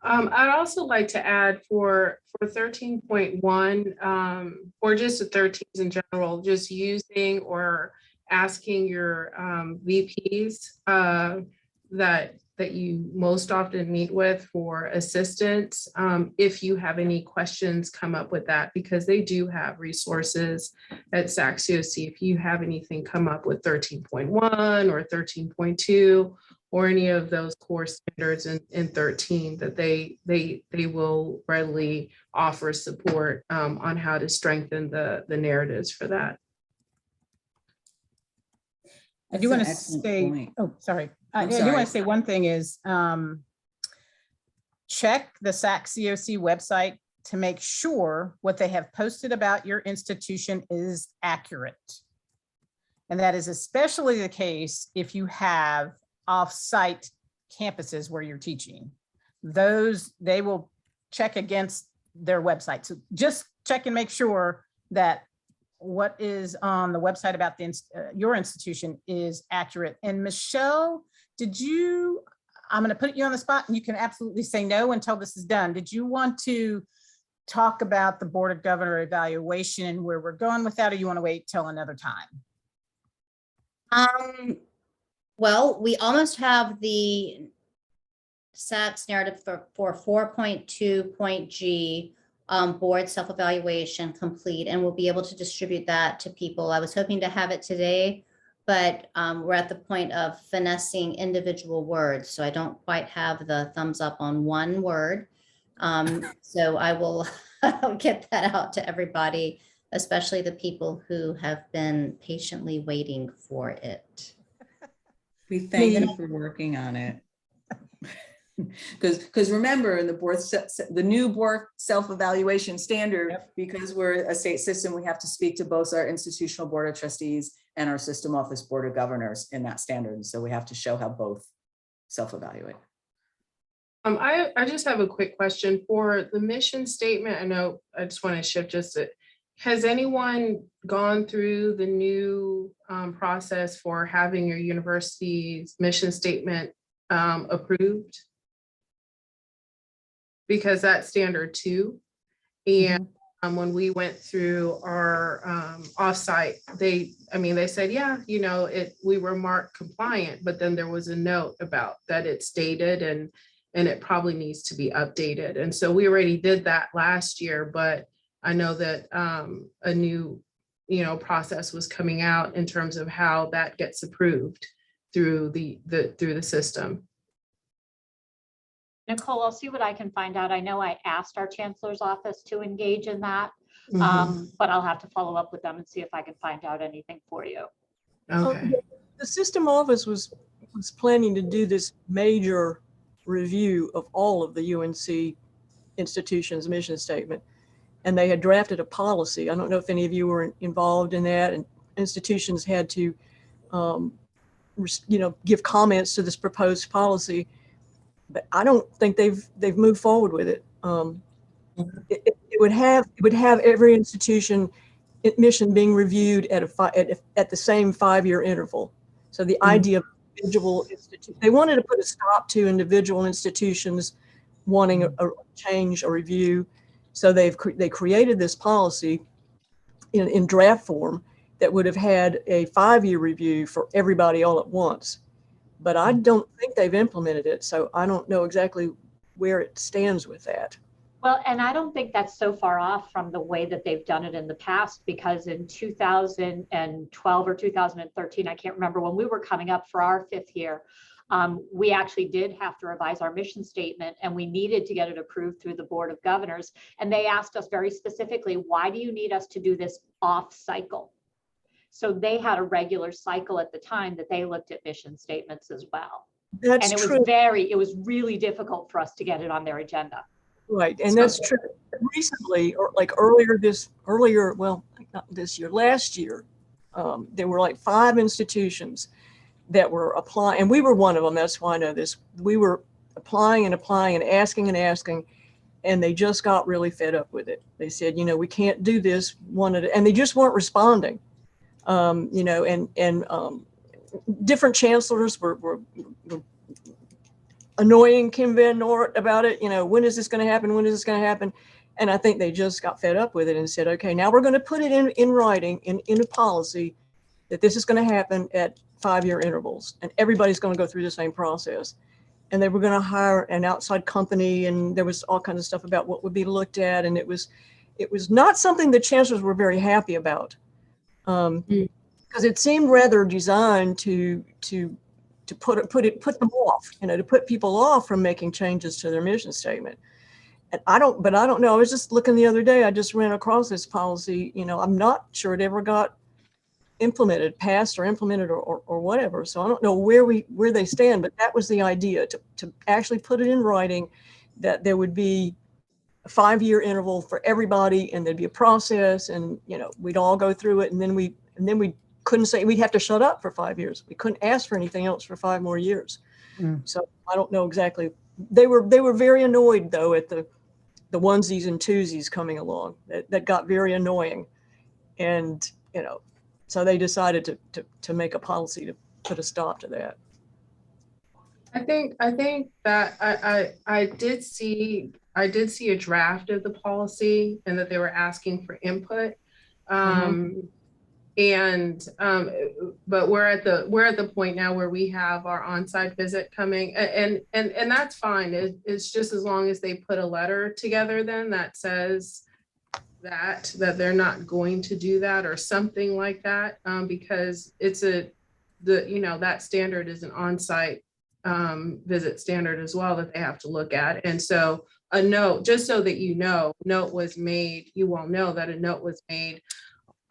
I'd also like to add for 13.1, or just the 13s in general, just using or asking your VPs that you most often meet with for assistance, if you have any questions, come up with that, because they do have resources at SACSCOC. If you have anything come up with 13.1 or 13.2, or any of those core standards in 13, that they will readily offer support on how to strengthen the narratives for that. I do want to say, I do want to say one thing is check the SACSCOC website to make sure what they have posted about your institution is accurate. And that is especially the case if you have off-site campuses where you're teaching. Those, they will check against their website. So just check and make sure that what is on the website about your institution is accurate. And Michelle, I'm going to put you on the spot and you can absolutely say no until this is done. Did you want to talk about the Board of Governor evaluation and where we're going with that, or you want to wait till another time? Well, we almost have the SACS narrative for 4.2.G board self-evaluation complete, and we'll be able to distribute that to people. I was hoping to have it today, but we're at the point of finessing individual words, so I don't quite have the thumbs up on one word. So I will I'll get that out to everybody especially the people who have been patiently waiting for it. We thank you for working on it. Because remember, in the new board self-evaluation standard, because we're a state system, we have to speak to both our institutional board of trustees and our system office board of governors in that standard. So we have to show how both self-evaluate. I just have a quick question for the mission statement. I know I just want to shift just it. Has anyone gone through the new process for having your university's mission statement approved? Because that's standard 2. And when we went through our offsite, they said, yeah, we were marked compliant, but then there was a note about that it's dated and it probably needs to be updated. And so we already did that last year, but I know that a new, process was coming out in terms of how that gets approved through the system. Nicole, I'll see what I can find out. I know I asked our chancellor's office to engage in that, but I'll have to follow up with them and see if I can find out anything for you. Okay. The system office was planning to do this major review of all of the UNC institutions' mission statement, and they had drafted a policy. I don't know if any of you were involved in that, and institutions had to, give comments to this proposed policy. But I don't think they've moved forward with it. It would have every institution mission being reviewed at the same 5-year interval. So the idea of individual institutions, they wanted to put a stop to individual institutions wanting a change or review. So they created this policy in draft form that would have had a 5-year review for everybody all at once. But I don't think they've implemented it. So I don't know exactly where it stands with that. Well, and I don't think that's so far off from the way that they've done it in the past, because in 2012 or 2013, I can't remember, when we were coming up for our 5th year, we actually did have to revise our mission statement, and we needed to get it approved through the Board of Governors. And they asked us very specifically, why do you need us to do this off cycle? So they had a regular cycle at the time that they looked at mission statements as well. That's and it true. it was really difficult for us to get it on their agenda. Right, and that's true. Recently, or like last year, there were like 5 institutions that were applying, and we were one of them. That's why I know this. We were applying and asking, and they just got really fed up with it. They said, we can't do this and they just weren't responding. Different chancellors were annoying Kim Van Noort about it. When is this going to happen? When is this going to happen? And I think they just got fed up with it and said, okay, now we're going to put it in writing, in a policy, that this is going to happen at 5-year intervals, and everybody's going to go through the same process. And they were going to hire an outside company, and there was all kinds of stuff about what would be looked at, and it was not something the chancellors were very happy about, because it seemed rather designed to put them off, to put people off from making changes to their mission statement. And I don't know. I was just looking the other day. I just ran across this policy. I'm not sure it ever got passed or implemented or whatever. So I don't know where they stand, but that was the idea, to actually put it in writing that there would be a 5-year interval for everybody, and there'd be a process, and we'd all go through it, and then we couldn't say we'd have to shut up for 5 years. We couldn't ask for anything else for 5 more years. So I don't know exactly. They were very annoyed though at the onesies and twosies coming along. That got very annoying, and so they decided to make a policy to put a stop to that. I think that I did see a draft of the policy, and that they were asking for input. But we're at the point now where we have our on-site visit coming, and that's fine. It's just as long as they put a letter together then that says that they're not going to do that or something like that, because that standard is an on-site visit standard as well that they have to look at. And so a note, just so that note was made, you won't know that a note was made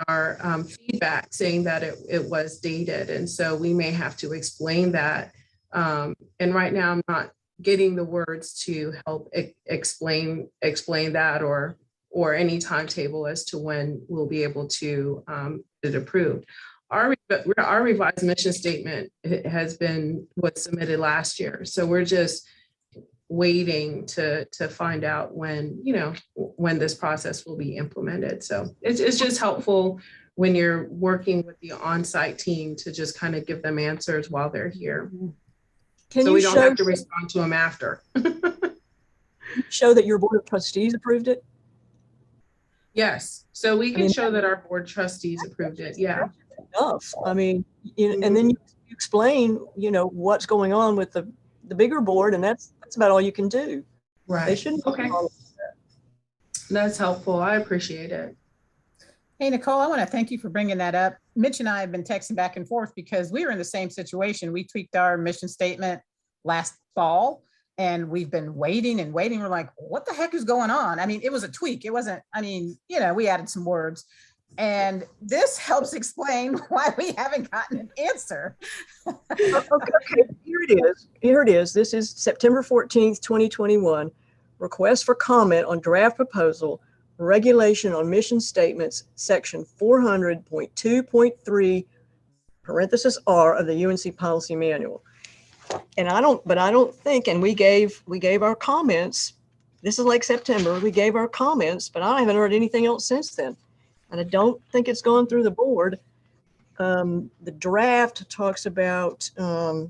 our feedback saying that it was dated. And so we may have to explain that. And right now I'm not getting the words to help explain that or any timetable as to when we'll be able to get it approved. Our revised mission statement was submitted last year. So we're just waiting to find out when this process will be implemented. So it's just helpful when you're working with the on-site team to just kind of give them answers while they're here. So we don't have to respond to them after. Show that your board of trustees approved it? Yes, so we can show that our board trustees approved it, yeah. Enough. I mean, and then you explain, what's going on with the bigger board, and that's about all you can do. Right. They shouldn't. Okay. That's helpful. I appreciate it. Hey, Nicole, I want to thank you for bringing that up. Mitch and I have been texting back and forth because we were in the same situation. We tweaked our mission statement last fall, and we've been waiting and waiting. We're like, what the heck is going on? I mean, it was a tweak. It wasn't, we added some words. And this helps explain why we haven't gotten an answer. Okay, here it is. This is September 14th, 2021. Request for comment on draft proposal, regulation on mission statements, section 400.2.3, parenthesis R of the UNC policy manual. And I don't think, and we gave our comments. This is like September, we gave our comments, but I haven't heard anything else since then. And I don't think it's gone through the board. The draft talks about the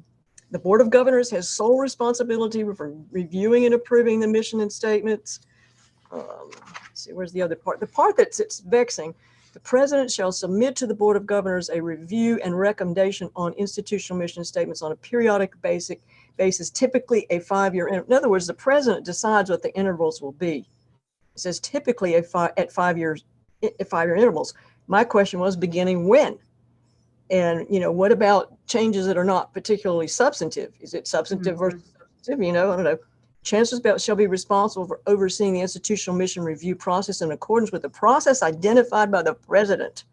Board of Governors has sole responsibility for reviewing and approving the mission and statements. Let's see, where's the other part? The part that's vexing. The president shall submit to the Board of Governors a review and recommendation on institutional mission statements on a periodic basis, typically a 5-year. In other words, the president decides what the intervals will be. It says typically at 5 years. At 5-year intervals. My question was beginning when? And, what about changes that are not particularly substantive? Is it substantive versus substantive? I don't know. Chancellors shall be responsible for overseeing the institutional mission review process in accordance with the process identified by the president.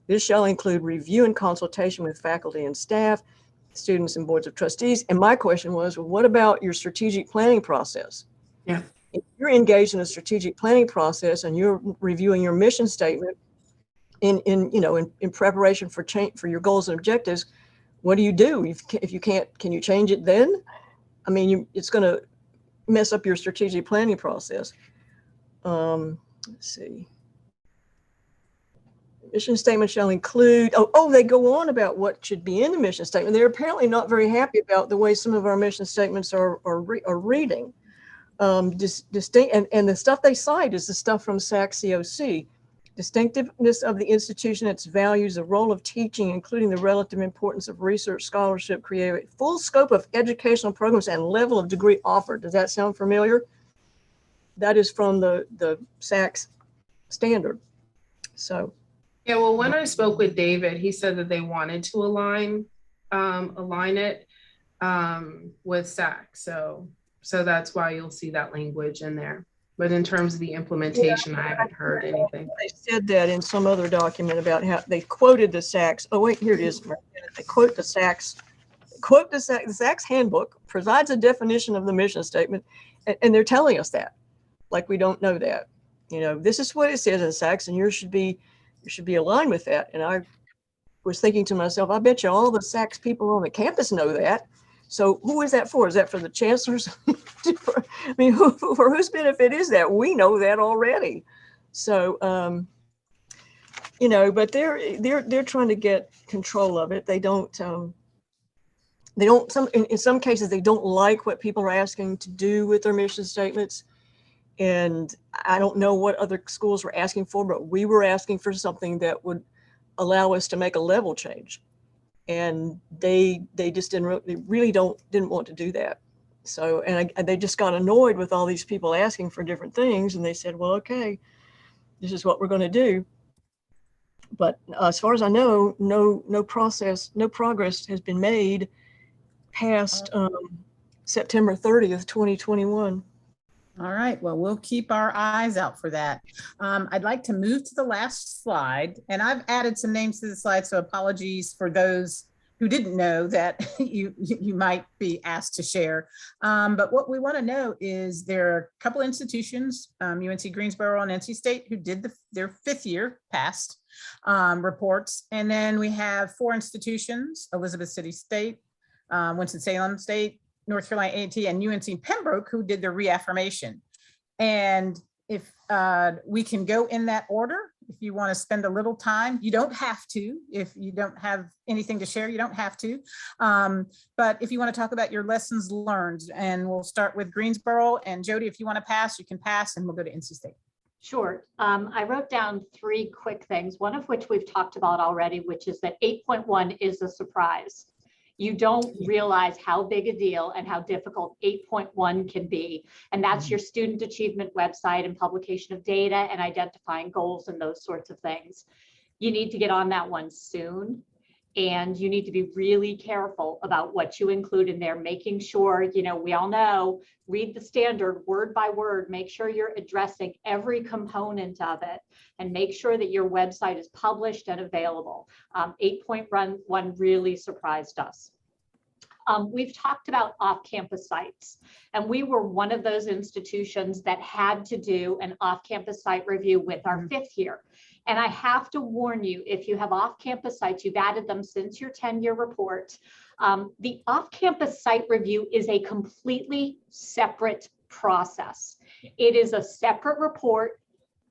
This shall include review and consultation with faculty and staff, students and boards of trustees. And my question was, well, what about your strategic planning process? Yeah. If you're engaged in a strategic planning process and you're reviewing your mission statement in preparation for your goals and objectives, what do you do? If you can't, can you change it then? I mean, it's going to mess up your strategic planning process. Let's see. Mission statement shall include, they go on about what should be in the mission statement. They're apparently not very happy about the way some of our mission statements are reading. Distinct, and the stuff they cite is the stuff from SACSCOC. Distinctiveness of the institution, its values, the role of teaching, including the relative importance of research, scholarship, creative, full scope of educational programs and level of degree offered. Does that sound familiar? That is from the SACS standard. So. Yeah, well, when I spoke with David, he said that they wanted to align it with SAC. So that's why you'll see that language in there. But in terms of the implementation, I haven't heard anything. They said that in some other document about how they quoted the SACS. Oh, wait, here it is. They quote the SACS. The SACS handbook provides a definition of the mission statement, and they're telling us that, like we don't know that. This is what it says in SACS, and you should be aligned with that. And I was thinking to myself, I bet you all the SACS people on the campus know that. So who is that for? Is that for the chancellors? I mean, for whose benefit is that? We know that already. So, but they're trying to get control of it. They don't, in some cases, they don't like what people are asking to do with their mission statements. And I don't know what other schools were asking for, but we were asking for something that would allow us to make a level change. And they just didn't want to do that. So, and they just got annoyed with all these people asking for different things. And they said, well, okay, this is what we're going to do. But as far as I know, no progress has been made past September 30th, 2021. All right, well, we'll keep our eyes out for that. I'd like to move to the last slide, and I've added some names to the slide, so apologies for those who didn't know that you might be asked to share. But what we want to know is there are a couple institutions, UNC Greensboro and NC State, who did their 5th year past reports. And then we have 4 institutions, Elizabeth City State, Winston-Salem State, North Carolina A&T, and UNC Pembroke, who did their reaffirmation. And if we can go in that order, if you want to spend a little time, you don't have to. If you don't have anything to share, you don't have to. But if you want to talk about your lessons learned, and we'll start with Greensboro. And Jody, if you want to pass, you can pass, and we'll go to NC State. Sure. I wrote down 3 quick things, one of which we've talked about already, which is that 8.1 is a surprise. You don't realize how big a deal and how difficult 8.1 can be. And that's your student achievement website and publication of data and identifying goals and those sorts of things. You need to get on that one soon. And you need to be really careful about what you include in there, making sure, we all know, read the standard word by word, make sure you're addressing every component of it, and make sure that your website is published and available. 8.1 really surprised us. We've talked about off-campus sites, and we were one of those institutions that had to do an off-campus site review with our 5th year. And I have to warn you, if you have off-campus sites, you've added them since your 10-year report, the off-campus site review is a completely separate process. It is a separate report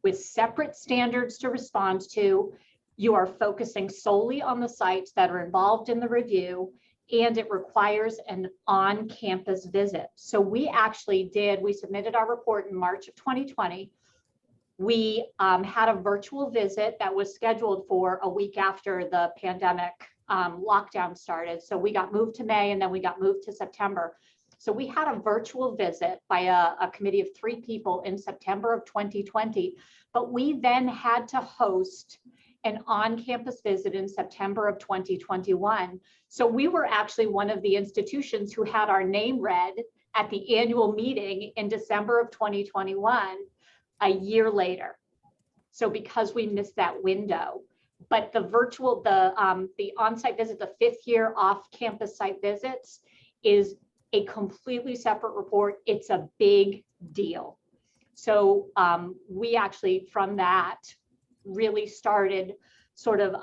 with separate standards to respond to. You are focusing solely on the sites that are involved in the review, and it requires an on-campus visit. So we submitted our report in March of 2020. We had a virtual visit that was scheduled for a week after the pandemic lockdown started. So we got moved to May, and then we got moved to September. So we had a virtual visit by a committee of 3 people in September of 2020, but we then had to host an on-campus visit in September of 2021. So we were actually one of the institutions who had our name read at the annual meeting in December of 2021, a year later. So because we missed that window, but the on-site visit, the 5th year off-campus site visits, is a completely separate report. It's a big deal. So we actually, from that, really started sort of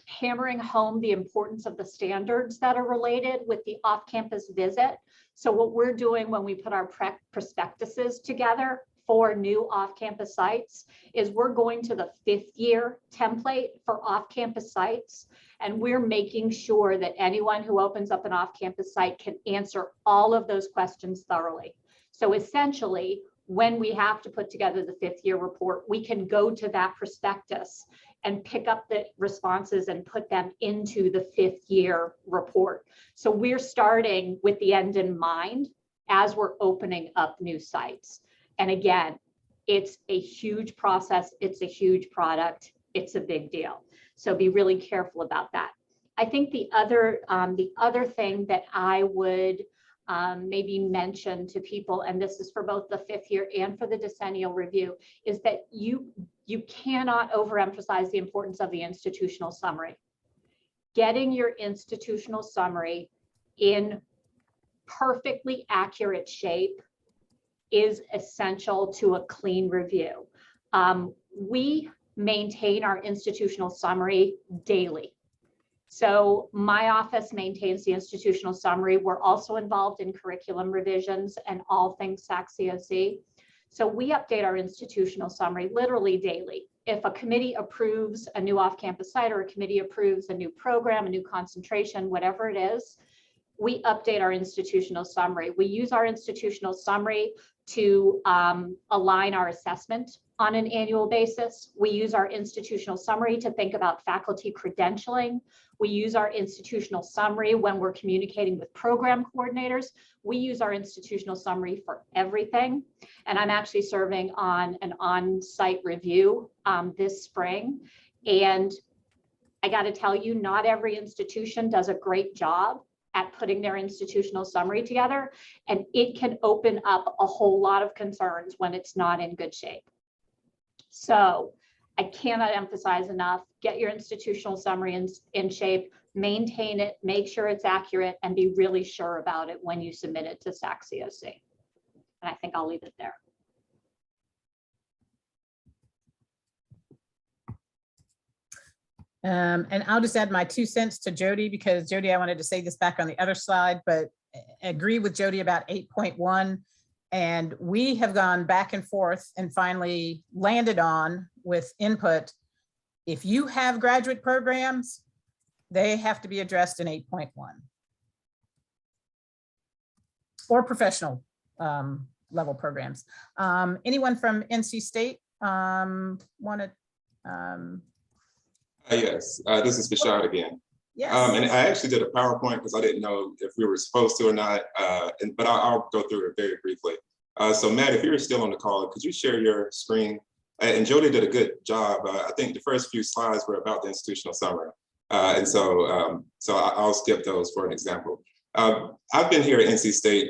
hammering home the importance of the standards that are related with the off-campus visit. So what we're doing when we put our prospectuses together for new off-campus sites is we're going to the 5th year template for off-campus sites, and we're making sure that anyone who opens up an off-campus site can answer all of those questions thoroughly. So essentially, when we have to put together the 5th year report, we can go to that prospectus and pick up the responses and put them into the 5th year report. So we're starting with the end in mind as we're opening up new sites. And again, it's a huge process. It's a huge product. It's a big deal. So be really careful about that. I think the other thing that I would maybe mention to people, and this is for both the 5th year and for the decennial review, is that you cannot overemphasize the importance of the institutional summary. Getting your institutional summary in perfectly accurate shape is essential to a clean review. We maintain our institutional summary daily. So my office maintains the institutional summary. We're also involved in curriculum revisions and all things SACSCOC. So we update our institutional summary literally daily. If a committee approves a new off-campus site, or a committee approves a new program, a new concentration, whatever it is, we update our institutional summary. We use our institutional summary to align our assessment on an annual basis. We use our institutional summary to think about faculty credentialing. We use our institutional summary when we're communicating with program coordinators. We use our institutional summary for everything. And I'm actually serving on an on-site review this spring. And I got to tell you, not every institution does a great job at putting their institutional summary together, and it can open up a whole lot of concerns when it's not in good shape. So I cannot emphasize enough, get your institutional summary in shape, maintain it, make sure it's accurate, and be really sure about it when you submit it to SACSCOC. And I think I'll leave it there. And I'll just add my 2 cents to Jody, because Jody, I wanted to say this back on the other slide, but agree with Jody about 8.1. And we have gone back and forth and finally landed on with input. If you have graduate programs, they have to be addressed in 8.1. Or professional level programs. Anyone from NC State want to? Yes, this is Bashad again. Yes. And I actually did a PowerPoint because I didn't know if we were supposed to or not, but I'll go through it very briefly. So Matt, if you're still on the call, could you share your screen? And Jody did a good job. I think the first few slides were about the institutional summary. And so I'll skip those for an example. I've been here at NC State.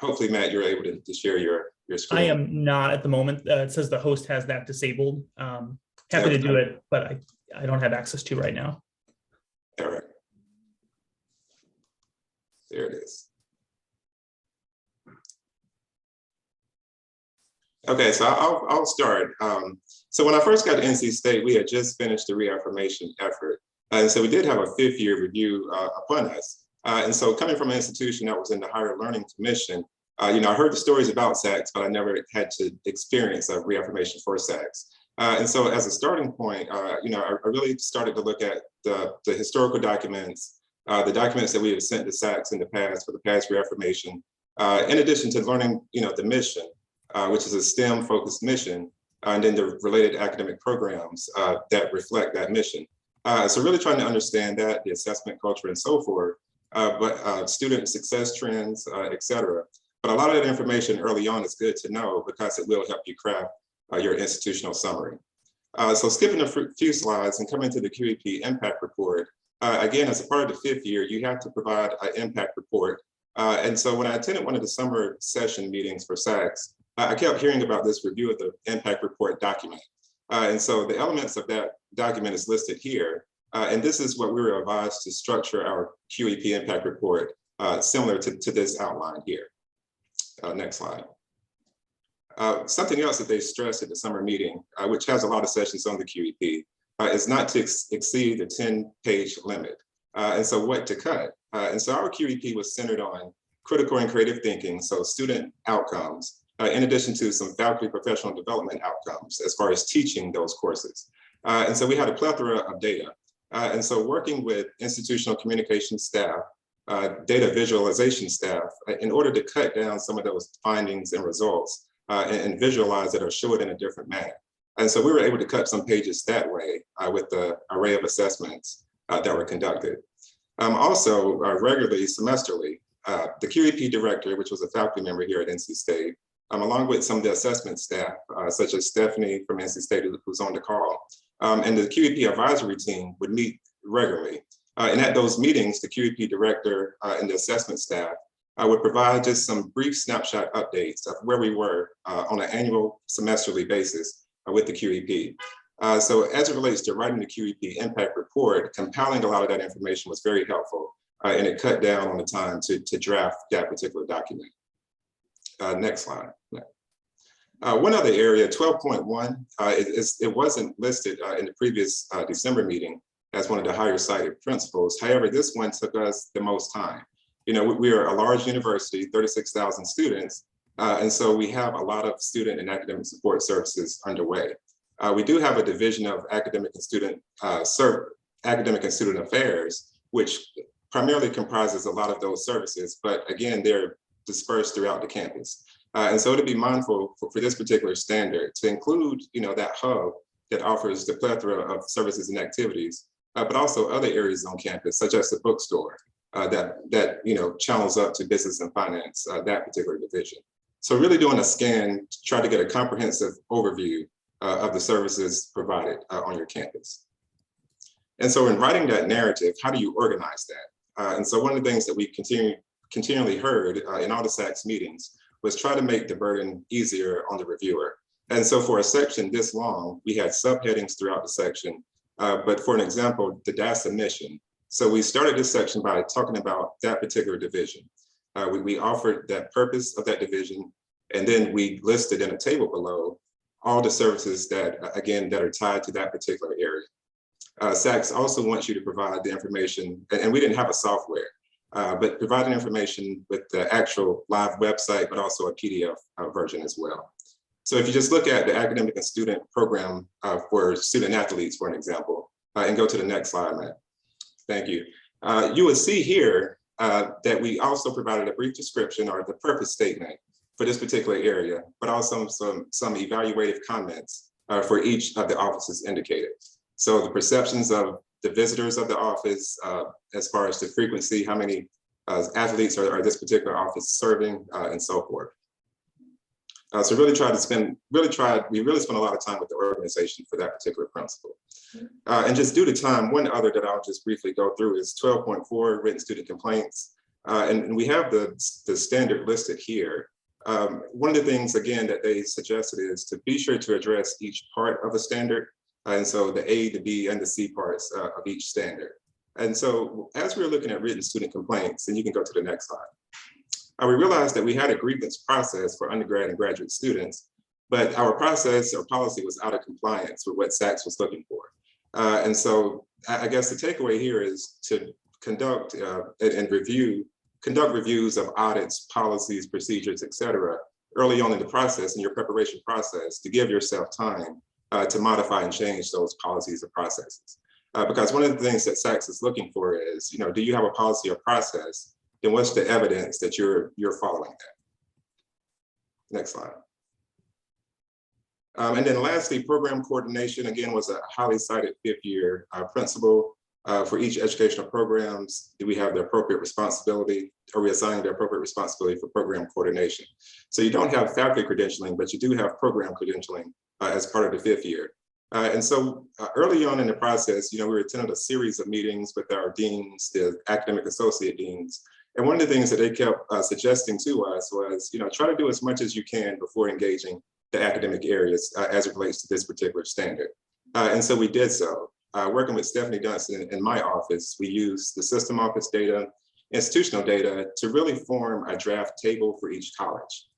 Hopefully, Matt, you're able to share your screen. I am not at the moment. It says the host has that disabled. Happy to do it, but I don't have access to right now. All right. There it is. Okay, so I'll start. So when I first got to NC State, we had just finished the reaffirmation effort. And so we did have a 5th year review upon us. And so coming from an institution that was in the Higher Learning Commission, I heard the stories about SACS, but I never had to experience a reaffirmation for SACS. And so as a starting point, I really started to look at the historical documents, the documents that we have sent to SACS in the past for the past reaffirmation, in addition to learning, the mission, which is a STEM-focused mission, and then the related academic programs that reflect that mission. So really trying to understand that, the assessment culture and so forth, but student success trends, et cetera. But a lot of that information early on is good to know because it will help you craft your institutional summary. So skipping a few slides and coming to the QEP impact report. Again, as a part of the 5th year, you have to provide an impact report. And so when I attended one of the summer session meetings for SACS, I kept hearing about this review of the impact report document. And so the elements of that document is listed here. And this is what we were advised to structure our QEP impact report, similar to this outline here. Next slide. Something else that they stressed at the summer meeting, which has a lot of sessions on the QEP, is not to exceed the 10-page limit. And so what to cut? And so our QEP was centered on critical and creative thinking, so student outcomes, in addition to some faculty professional development outcomes as far as teaching those courses. And so we had a plethora of data. And so working with institutional communication staff, data visualization staff, in order to cut down some of those findings and results and visualize it or show it in a different manner. And so we were able to cut some pages that way with the array of assessments that were conducted. Also, regularly, semesterly, the QEP director, which was a faculty member here at NC State, along with some of the assessment staff, such as Stephanie from NC State, who's on the call, and the QEP advisory team would meet regularly. And at those meetings, the QEP director and the assessment staff would provide just some brief snapshot updates of where we were on an annual semesterly basis with the QEP. So as it relates to writing the QEP impact report, compiling a lot of that information was very helpful, and it cut down on the time to draft that particular document. Next slide. One other area, 12.1, it wasn't listed in the previous December meeting as one of the higher cited principles. However, this one took us the most time. We are a large university, 36,000 students, and so we have a lot of student and academic support services underway. We do have a division of academic and student affairs, which primarily comprises a lot of those services, but again, they're dispersed throughout the campus. And so to be mindful for this particular standard to include, that hub that offers the plethora of services and activities, but also other areas on campus, such as the bookstore that channels up to business and finance, that particular division. So really doing a scan to try to get a comprehensive overview of the services provided on your campus. And so in writing that narrative, how do you organize that? And so one of the things that we continually heard in all the SACS meetings was try to make the burden easier on the reviewer. And so for a section this long, we had subheadings throughout the section. But for an example, the DASA mission. So we started this section by talking about that particular division. We offered that purpose of that division, and then we listed in a table below all the services that, again, that are tied to that particular area. SACS also wants you to provide the information, and we didn't have a software, but providing information with the actual live website, but also a PDF version as well. So if you just look at the academic and student program for student athletes, for an example, and go to the next slide, Matt. Thank you. You will see here that we also provided a brief description or the purpose statement for this particular area, but also some evaluative comments for each of the offices indicated. So the perceptions of the visitors of the office, as far as the frequency, how many athletes are this particular office serving, and so forth. So we really spent a lot of time with the organization for that particular principle. And just due to time, one other that I'll just briefly go through is 12.4 written student complaints. And we have the standard listed here. One of the things, again, that they suggested is to be sure to address each part of a standard. And so the A, the B, and the C parts of each standard. And so as we were looking at written student complaints, and you can go to the next slide, we realized that we had a grievance process for undergrad and graduate students, but our process or policy was out of compliance with what SACS was looking for. And so I guess the takeaway here is to conduct reviews of audits, policies, procedures, et cetera, early on in the process, in your preparation process, to give yourself time to modify and change those policies or processes. Because one of the things that SACS is looking for is, do you have a policy or process? Then what's the evidence that you're following that? Next slide. And then lastly, program coordination, again, was a highly cited fifth year principle. For each educational programs, do we have the appropriate responsibility? Are we assigning the appropriate responsibility for program coordination? So you don't have faculty credentialing, but you do have program credentialing as part of the fifth year. And so early on in the process, we attended a series of meetings with our deans, the academic associate deans. And one of the things that they kept suggesting to us was, try to do as much as you can before engaging the academic areas as it relates to this particular standard. And so we did so. Working with Stephanie Dunstan in my office, we used the system office data, institutional data to really form a draft table for each college.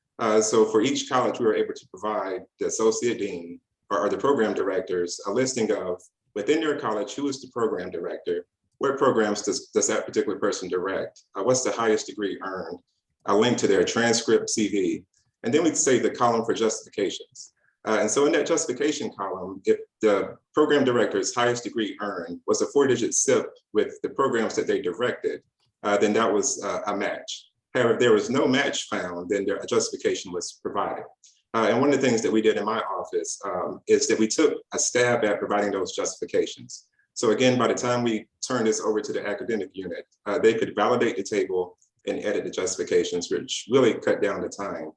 So for each college, we were able to provide the associate dean or the program directors a listing of, within their college, who is the program director, what programs does that particular person direct, what's the highest degree earned, a link to their transcript, CV, and then we'd say the column for justifications. And so in that justification column, if the program director's highest degree earned was a 4-digit SIP with the programs that they directed, then that was a match. However, if there was no match found, then their justification was provided. And one of the things that we did in my office is that we took a stab at providing those justifications. So again, by the time we turned this over to the academic unit, they could validate the table and edit the justifications, which really cut down the time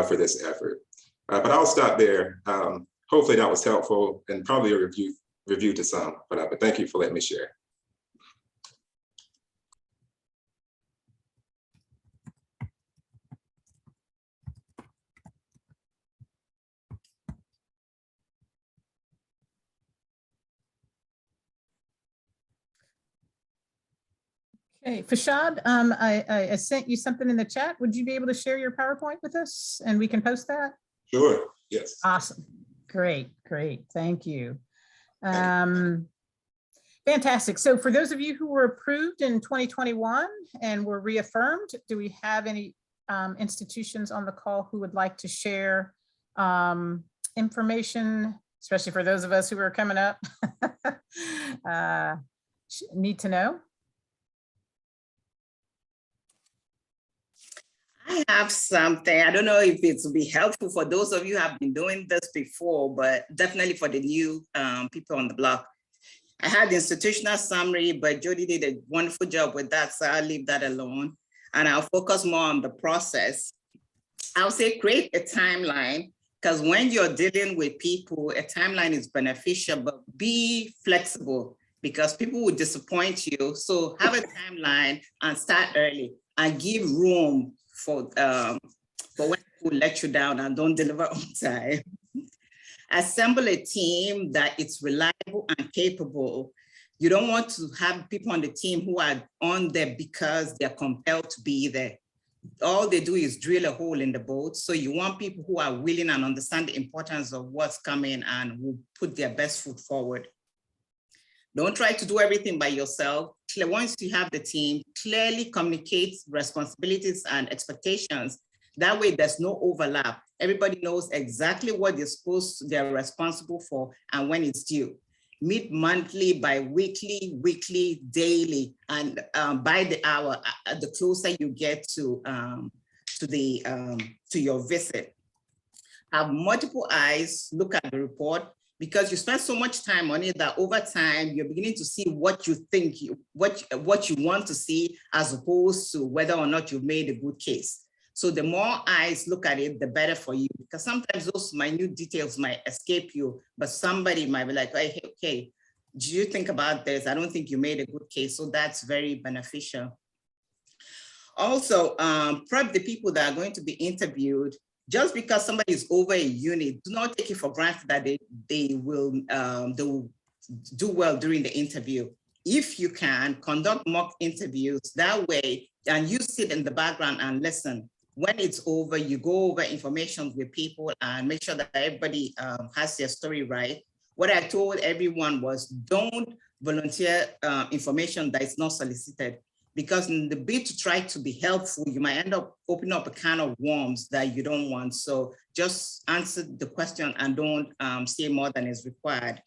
for this effort. But I'll stop there. Hopefully that was helpful and probably a review to some, but thank you for letting me share. Okay, Fashad, I sent you something in the chat. Would you be able to share your PowerPoint with us and we can post that? Sure, yes. Awesome, great, thank you. Fantastic, so for those of you who were approved in 2021 and were reaffirmed, do we have any institutions on the call who would like to share information, especially for those of us who are coming up? Need to know? I have something. I don't know if it will be helpful for those of you who have been doing this before, but definitely for the new people on the block. I had the institutional summary, but Jody did a wonderful job with that, so I'll leave that alone. And I'll focus more on the process. I'll say create a timeline, because when you're dealing with people, a timeline is beneficial, but be flexible. because people will disappoint you. So have a timeline and start early and give room for when people let you down and don't deliver on time. Assemble a team that it's reliable and capable. You don't want to have people on the team who are on there because they're compelled to be there. All they do is drill a hole in the boat. So you want people who are willing and understand the importance of what's coming and will put their best foot forward. Don't try to do everything by yourself. Once you have the team, clearly communicate responsibilities and expectations. That way there's no overlap. Everybody knows exactly what they're responsible for and when it's due. Meet monthly, bi-weekly, weekly, daily, and by the hour, the closer you get to your visit. Have multiple eyes look at the report, because you spend so much time on it that over time you're beginning to see what you think, what you want to see, as opposed to whether or not you've made a good case. So the more eyes look at it, the better for you, because sometimes those minute details might escape you, but somebody might be like, hey, okay, do you think about this? I don't think you made a good case. So that's very beneficial. Also, prep the people that are going to be interviewed. Just because somebody is over a unit, do not take it for granted that they will do well during the interview. If you can, conduct mock interviews that way, and you sit in the background and listen. When it's over, you go over information with people and make sure that everybody has their story right. What I told everyone was, don't volunteer information that is not solicited, because in the bid to try to be helpful, you might end up opening up a can of worms that you don't want. So just answer the question and don't say more than is required.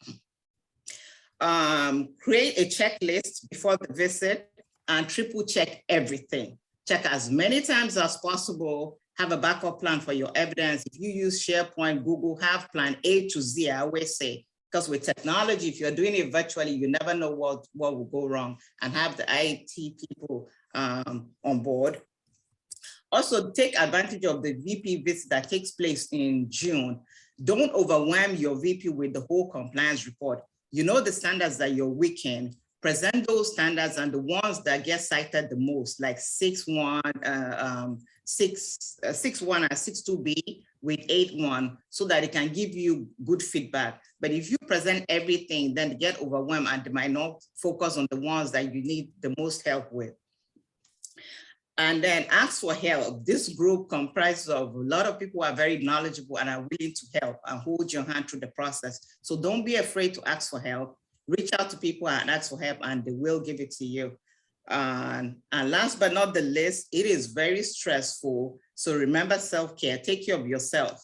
Create a checklist before the visit and triple check everything. Check as many times as possible. Have a backup plan for your evidence. If you use SharePoint, Google, have plan A to Z, I always say. Because with technology, if you're doing it virtually, you never know what will go wrong, and have the IT people on board. Also, take advantage of the VP visit that takes place in June. Don't overwhelm your VP with the whole compliance report. You know the standards that you're weak in. Present those standards, and the ones that get cited the most, like 6.1, 6.1 and 6.2b with 8.1, so that it can give you good feedback. But if you present everything, then get overwhelmed and they might not focus on the ones that you need the most help with. And then ask for help. This group comprises of a lot of people who are very knowledgeable and are willing to help and hold your hand through the process. So don't be afraid to ask for help. Reach out to people and ask for help, and they will give it to you. And last but not the least, it is very stressful. So remember self-care. Take care of yourself,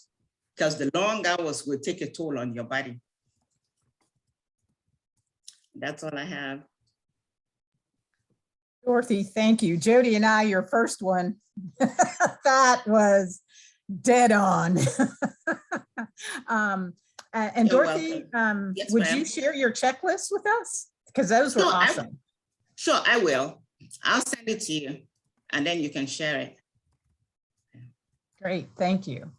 because the long hours will take a toll on your body. That's all I have. Dorothy, thank you. Jody and I, your first one, that was dead on. And You're Dorothy, yes, would ma'am. you share your checklist with us? Because those were awesome. Sure, I will. I'll send it to you and then you can share it. Great, thank you.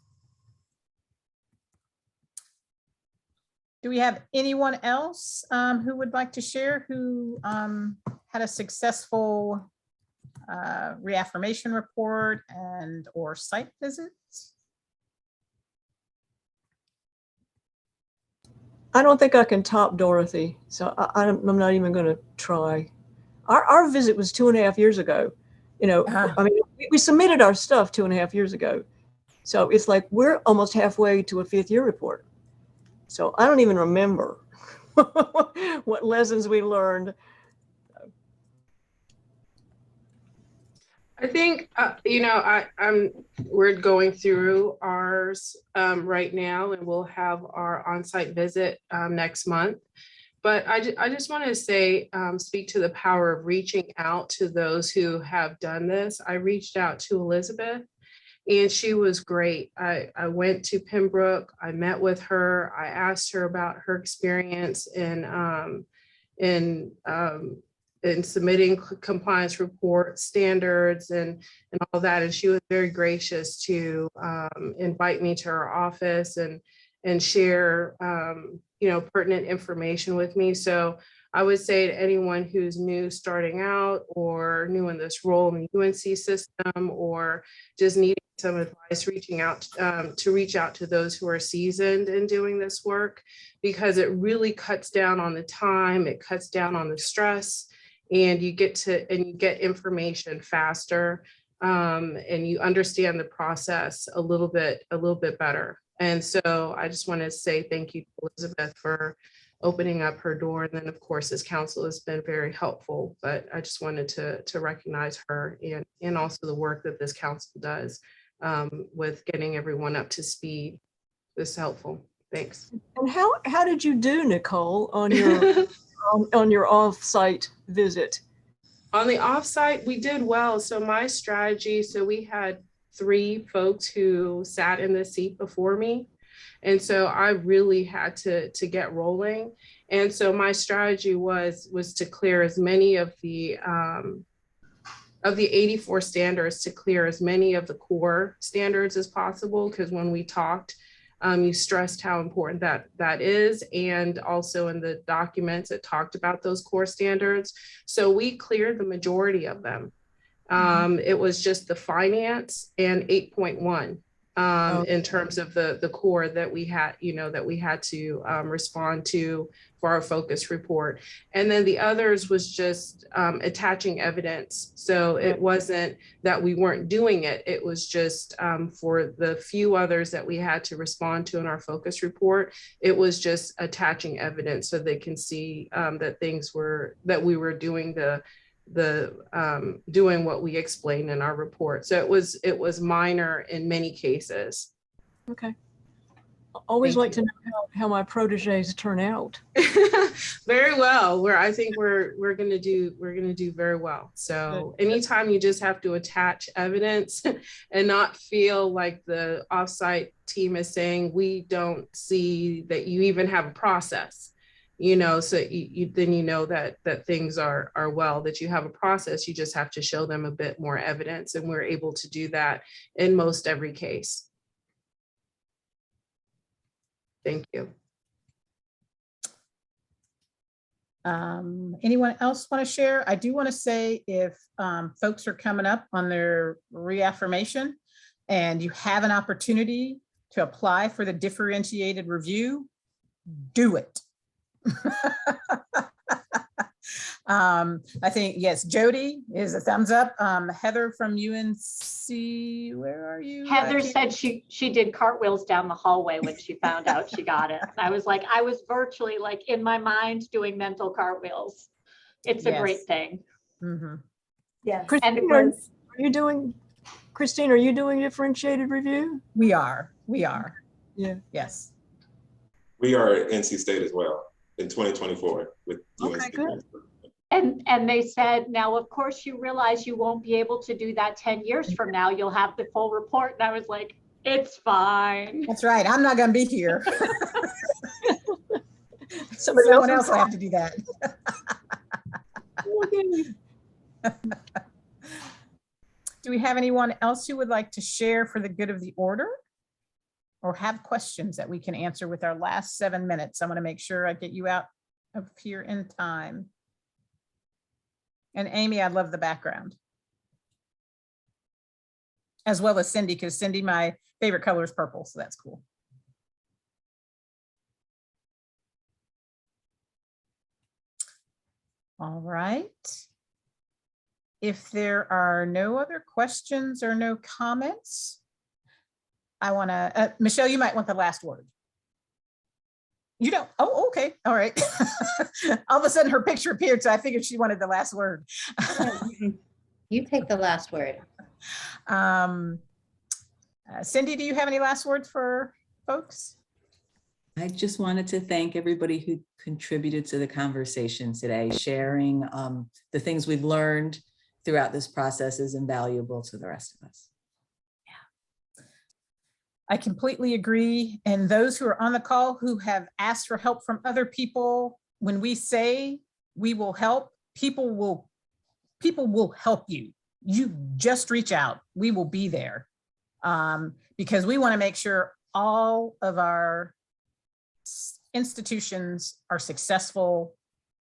Do we have anyone else who would like to share, who had a successful reaffirmation report and or site visits? I don't think I can top Dorothy, so I'm not even going to try. Our visit was 2.5 years ago. You know, I mean, we submitted our stuff 2.5 years ago. So it's like we're almost halfway to a 5th year report. So I don't even remember what lessons we learned. I think, you know, we're going through ours right now, and we'll have our on-site visit next month. But I just want to say, speak to the power of reaching out to those who have done this. I reached out to Elizabeth, and she was great. I went to Pembroke, I met with her, I asked her about her experience in submitting compliance report standards and all that. And she was very gracious to invite me to her office and share, you know, pertinent information with me. So I would say to anyone who's new starting out or new in this role in the UNC system, or just needing some advice, reaching out to reach out to those who are seasoned in doing this work, because it really cuts down on the time, it cuts down on the stress, and you get information faster, and you understand the process a little bit better. And so I just want to say thank you to Elizabeth for opening up her door. And then of course, this council has been very helpful, but I just wanted to recognize her and also the work that this council does with getting everyone up to speed. This is helpful. Thanks. And how did you do, Nicole, on your on your off-site visit? On the offsite, we did well. So my strategy, so we had 3 folks who sat in the seat before me. And so I really had to get rolling. And so my strategy was to clear as many of the 84 standards, to clear as many of the core standards as possible. Because when we talked, you stressed how important that is. And also in the documents, it talked about those core standards. So we cleared the majority of them. It was just the finance and 8.1 in terms of the core that we had, that we had to respond to for our focus report. And then the others was just attaching evidence. So it wasn't that we weren't doing it. It was just for the few others that we had to respond to in our focus report, it was just attaching evidence so they can see that we were doing doing what we explained in our report. So it was minor in many cases. Okay. Always like to know how my proteges turn out. Very well. I think we're gonna do very well. So anytime you just have to attach evidence and not feel like the offsite team is saying we don't see that you even have a process. So then you know that things are well, that you have a process. You just have to show them a bit more evidence, and we're able to do that in most every case. Thank you. Anyone else want to share? I do want to say, if folks are coming up on their reaffirmation and you have an opportunity to apply for the differentiated review, do it. I think, yes, Jody is a thumbs up. Heather from UNC, where are you? Heather said she did cartwheels down the hallway when she found out she got it. I was like, I was virtually like in my mind doing mental cartwheels. It's a great thing. Mm-hmm. Yeah. Christine, Christine, are you doing differentiated review? We are. Yeah. Yes. We are at NC State as well in 2024 with UNC. Okay, good. And they said, now, of course, you realize you won't be able to do that 10 years from now. You'll have the full report. And I was like, it's fine. That's right. I'm not going to be here. Somebody Someone else will have to do that. Do we have anyone else who would like to share for the good of the order, or have questions that we can answer with our last 7 minutes? I want to make sure I get you out of here in time. And Amy, I love the background, as well as Cyndi, because Cyndi, my favorite color is purple, so that's cool. All right. If there are no other questions or no comments, I want to, Michelle, you might want the last word. You don't? Oh, okay. All right. All of a sudden her picture appeared, so I figured she wanted the last word. You take the last word. Cyndi, do you have any last words for folks? I just wanted to thank everybody who contributed to the conversation today. Sharing the things we've learned throughout this process is invaluable to the rest of us. I completely agree. And those who are on the call who have asked for help from other people, when we say we will help, people will help you. You just reach out. We will be there because we want to make sure all of our institutions are successful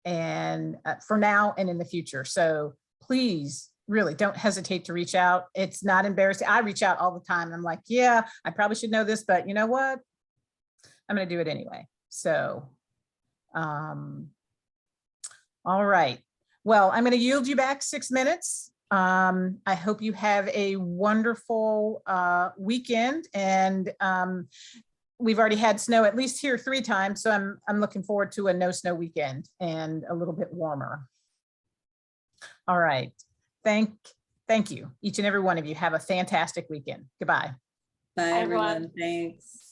and for now and in the future. So please, really don't hesitate to reach out. It's not embarrassing. I reach out all the time. I'm like, yeah, I probably should know this, but you know what? I'm going to do it anyway. So, all right. Well, I'm going to yield you back 6 minutes. I hope you have a wonderful weekend, and we've already had snow at least here 3 times. So I'm looking forward to a no snow weekend and a little bit warmer. All right. Thank you, each and every one of you. Have a fantastic weekend. Goodbye. Bye, everyone. Thanks.